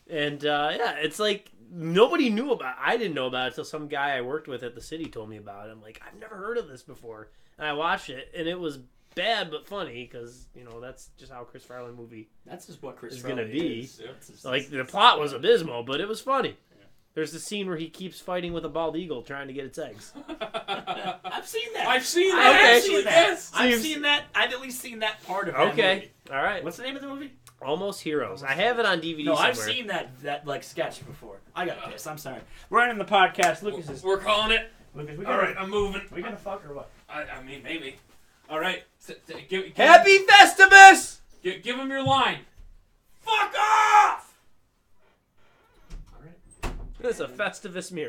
And it's like nobody knew about it. I didn't know about it until some guy I worked with at the city told me about it. I'm like, I've never heard of this before. And I watched it, and it was bad but funny because that's just how Chris Farley movie. That's just what Chris is Farley gonna be. Is. Yeah. Like the plot was abysmal, but it was funny. Yeah. There's the scene where he keeps fighting with a bald eagle trying to get its eggs. I've seen that. I've seen that. Okay. Yes. I've seen that. I've at least seen that part of it. Okay. All right. What's the name of the movie? Almost Heroes. I have it on DVD No, somewhere. I've seen that like sketch before. I got pissed. I'm sorry. We're ending the podcast. Lucas is. We're calling it. Lucas, all right, I'm moving. We gonna fuck or what? I mean, maybe. All right. Happy Festivus! Give him your line. Fuck off! All right. It's a Festivus mirror.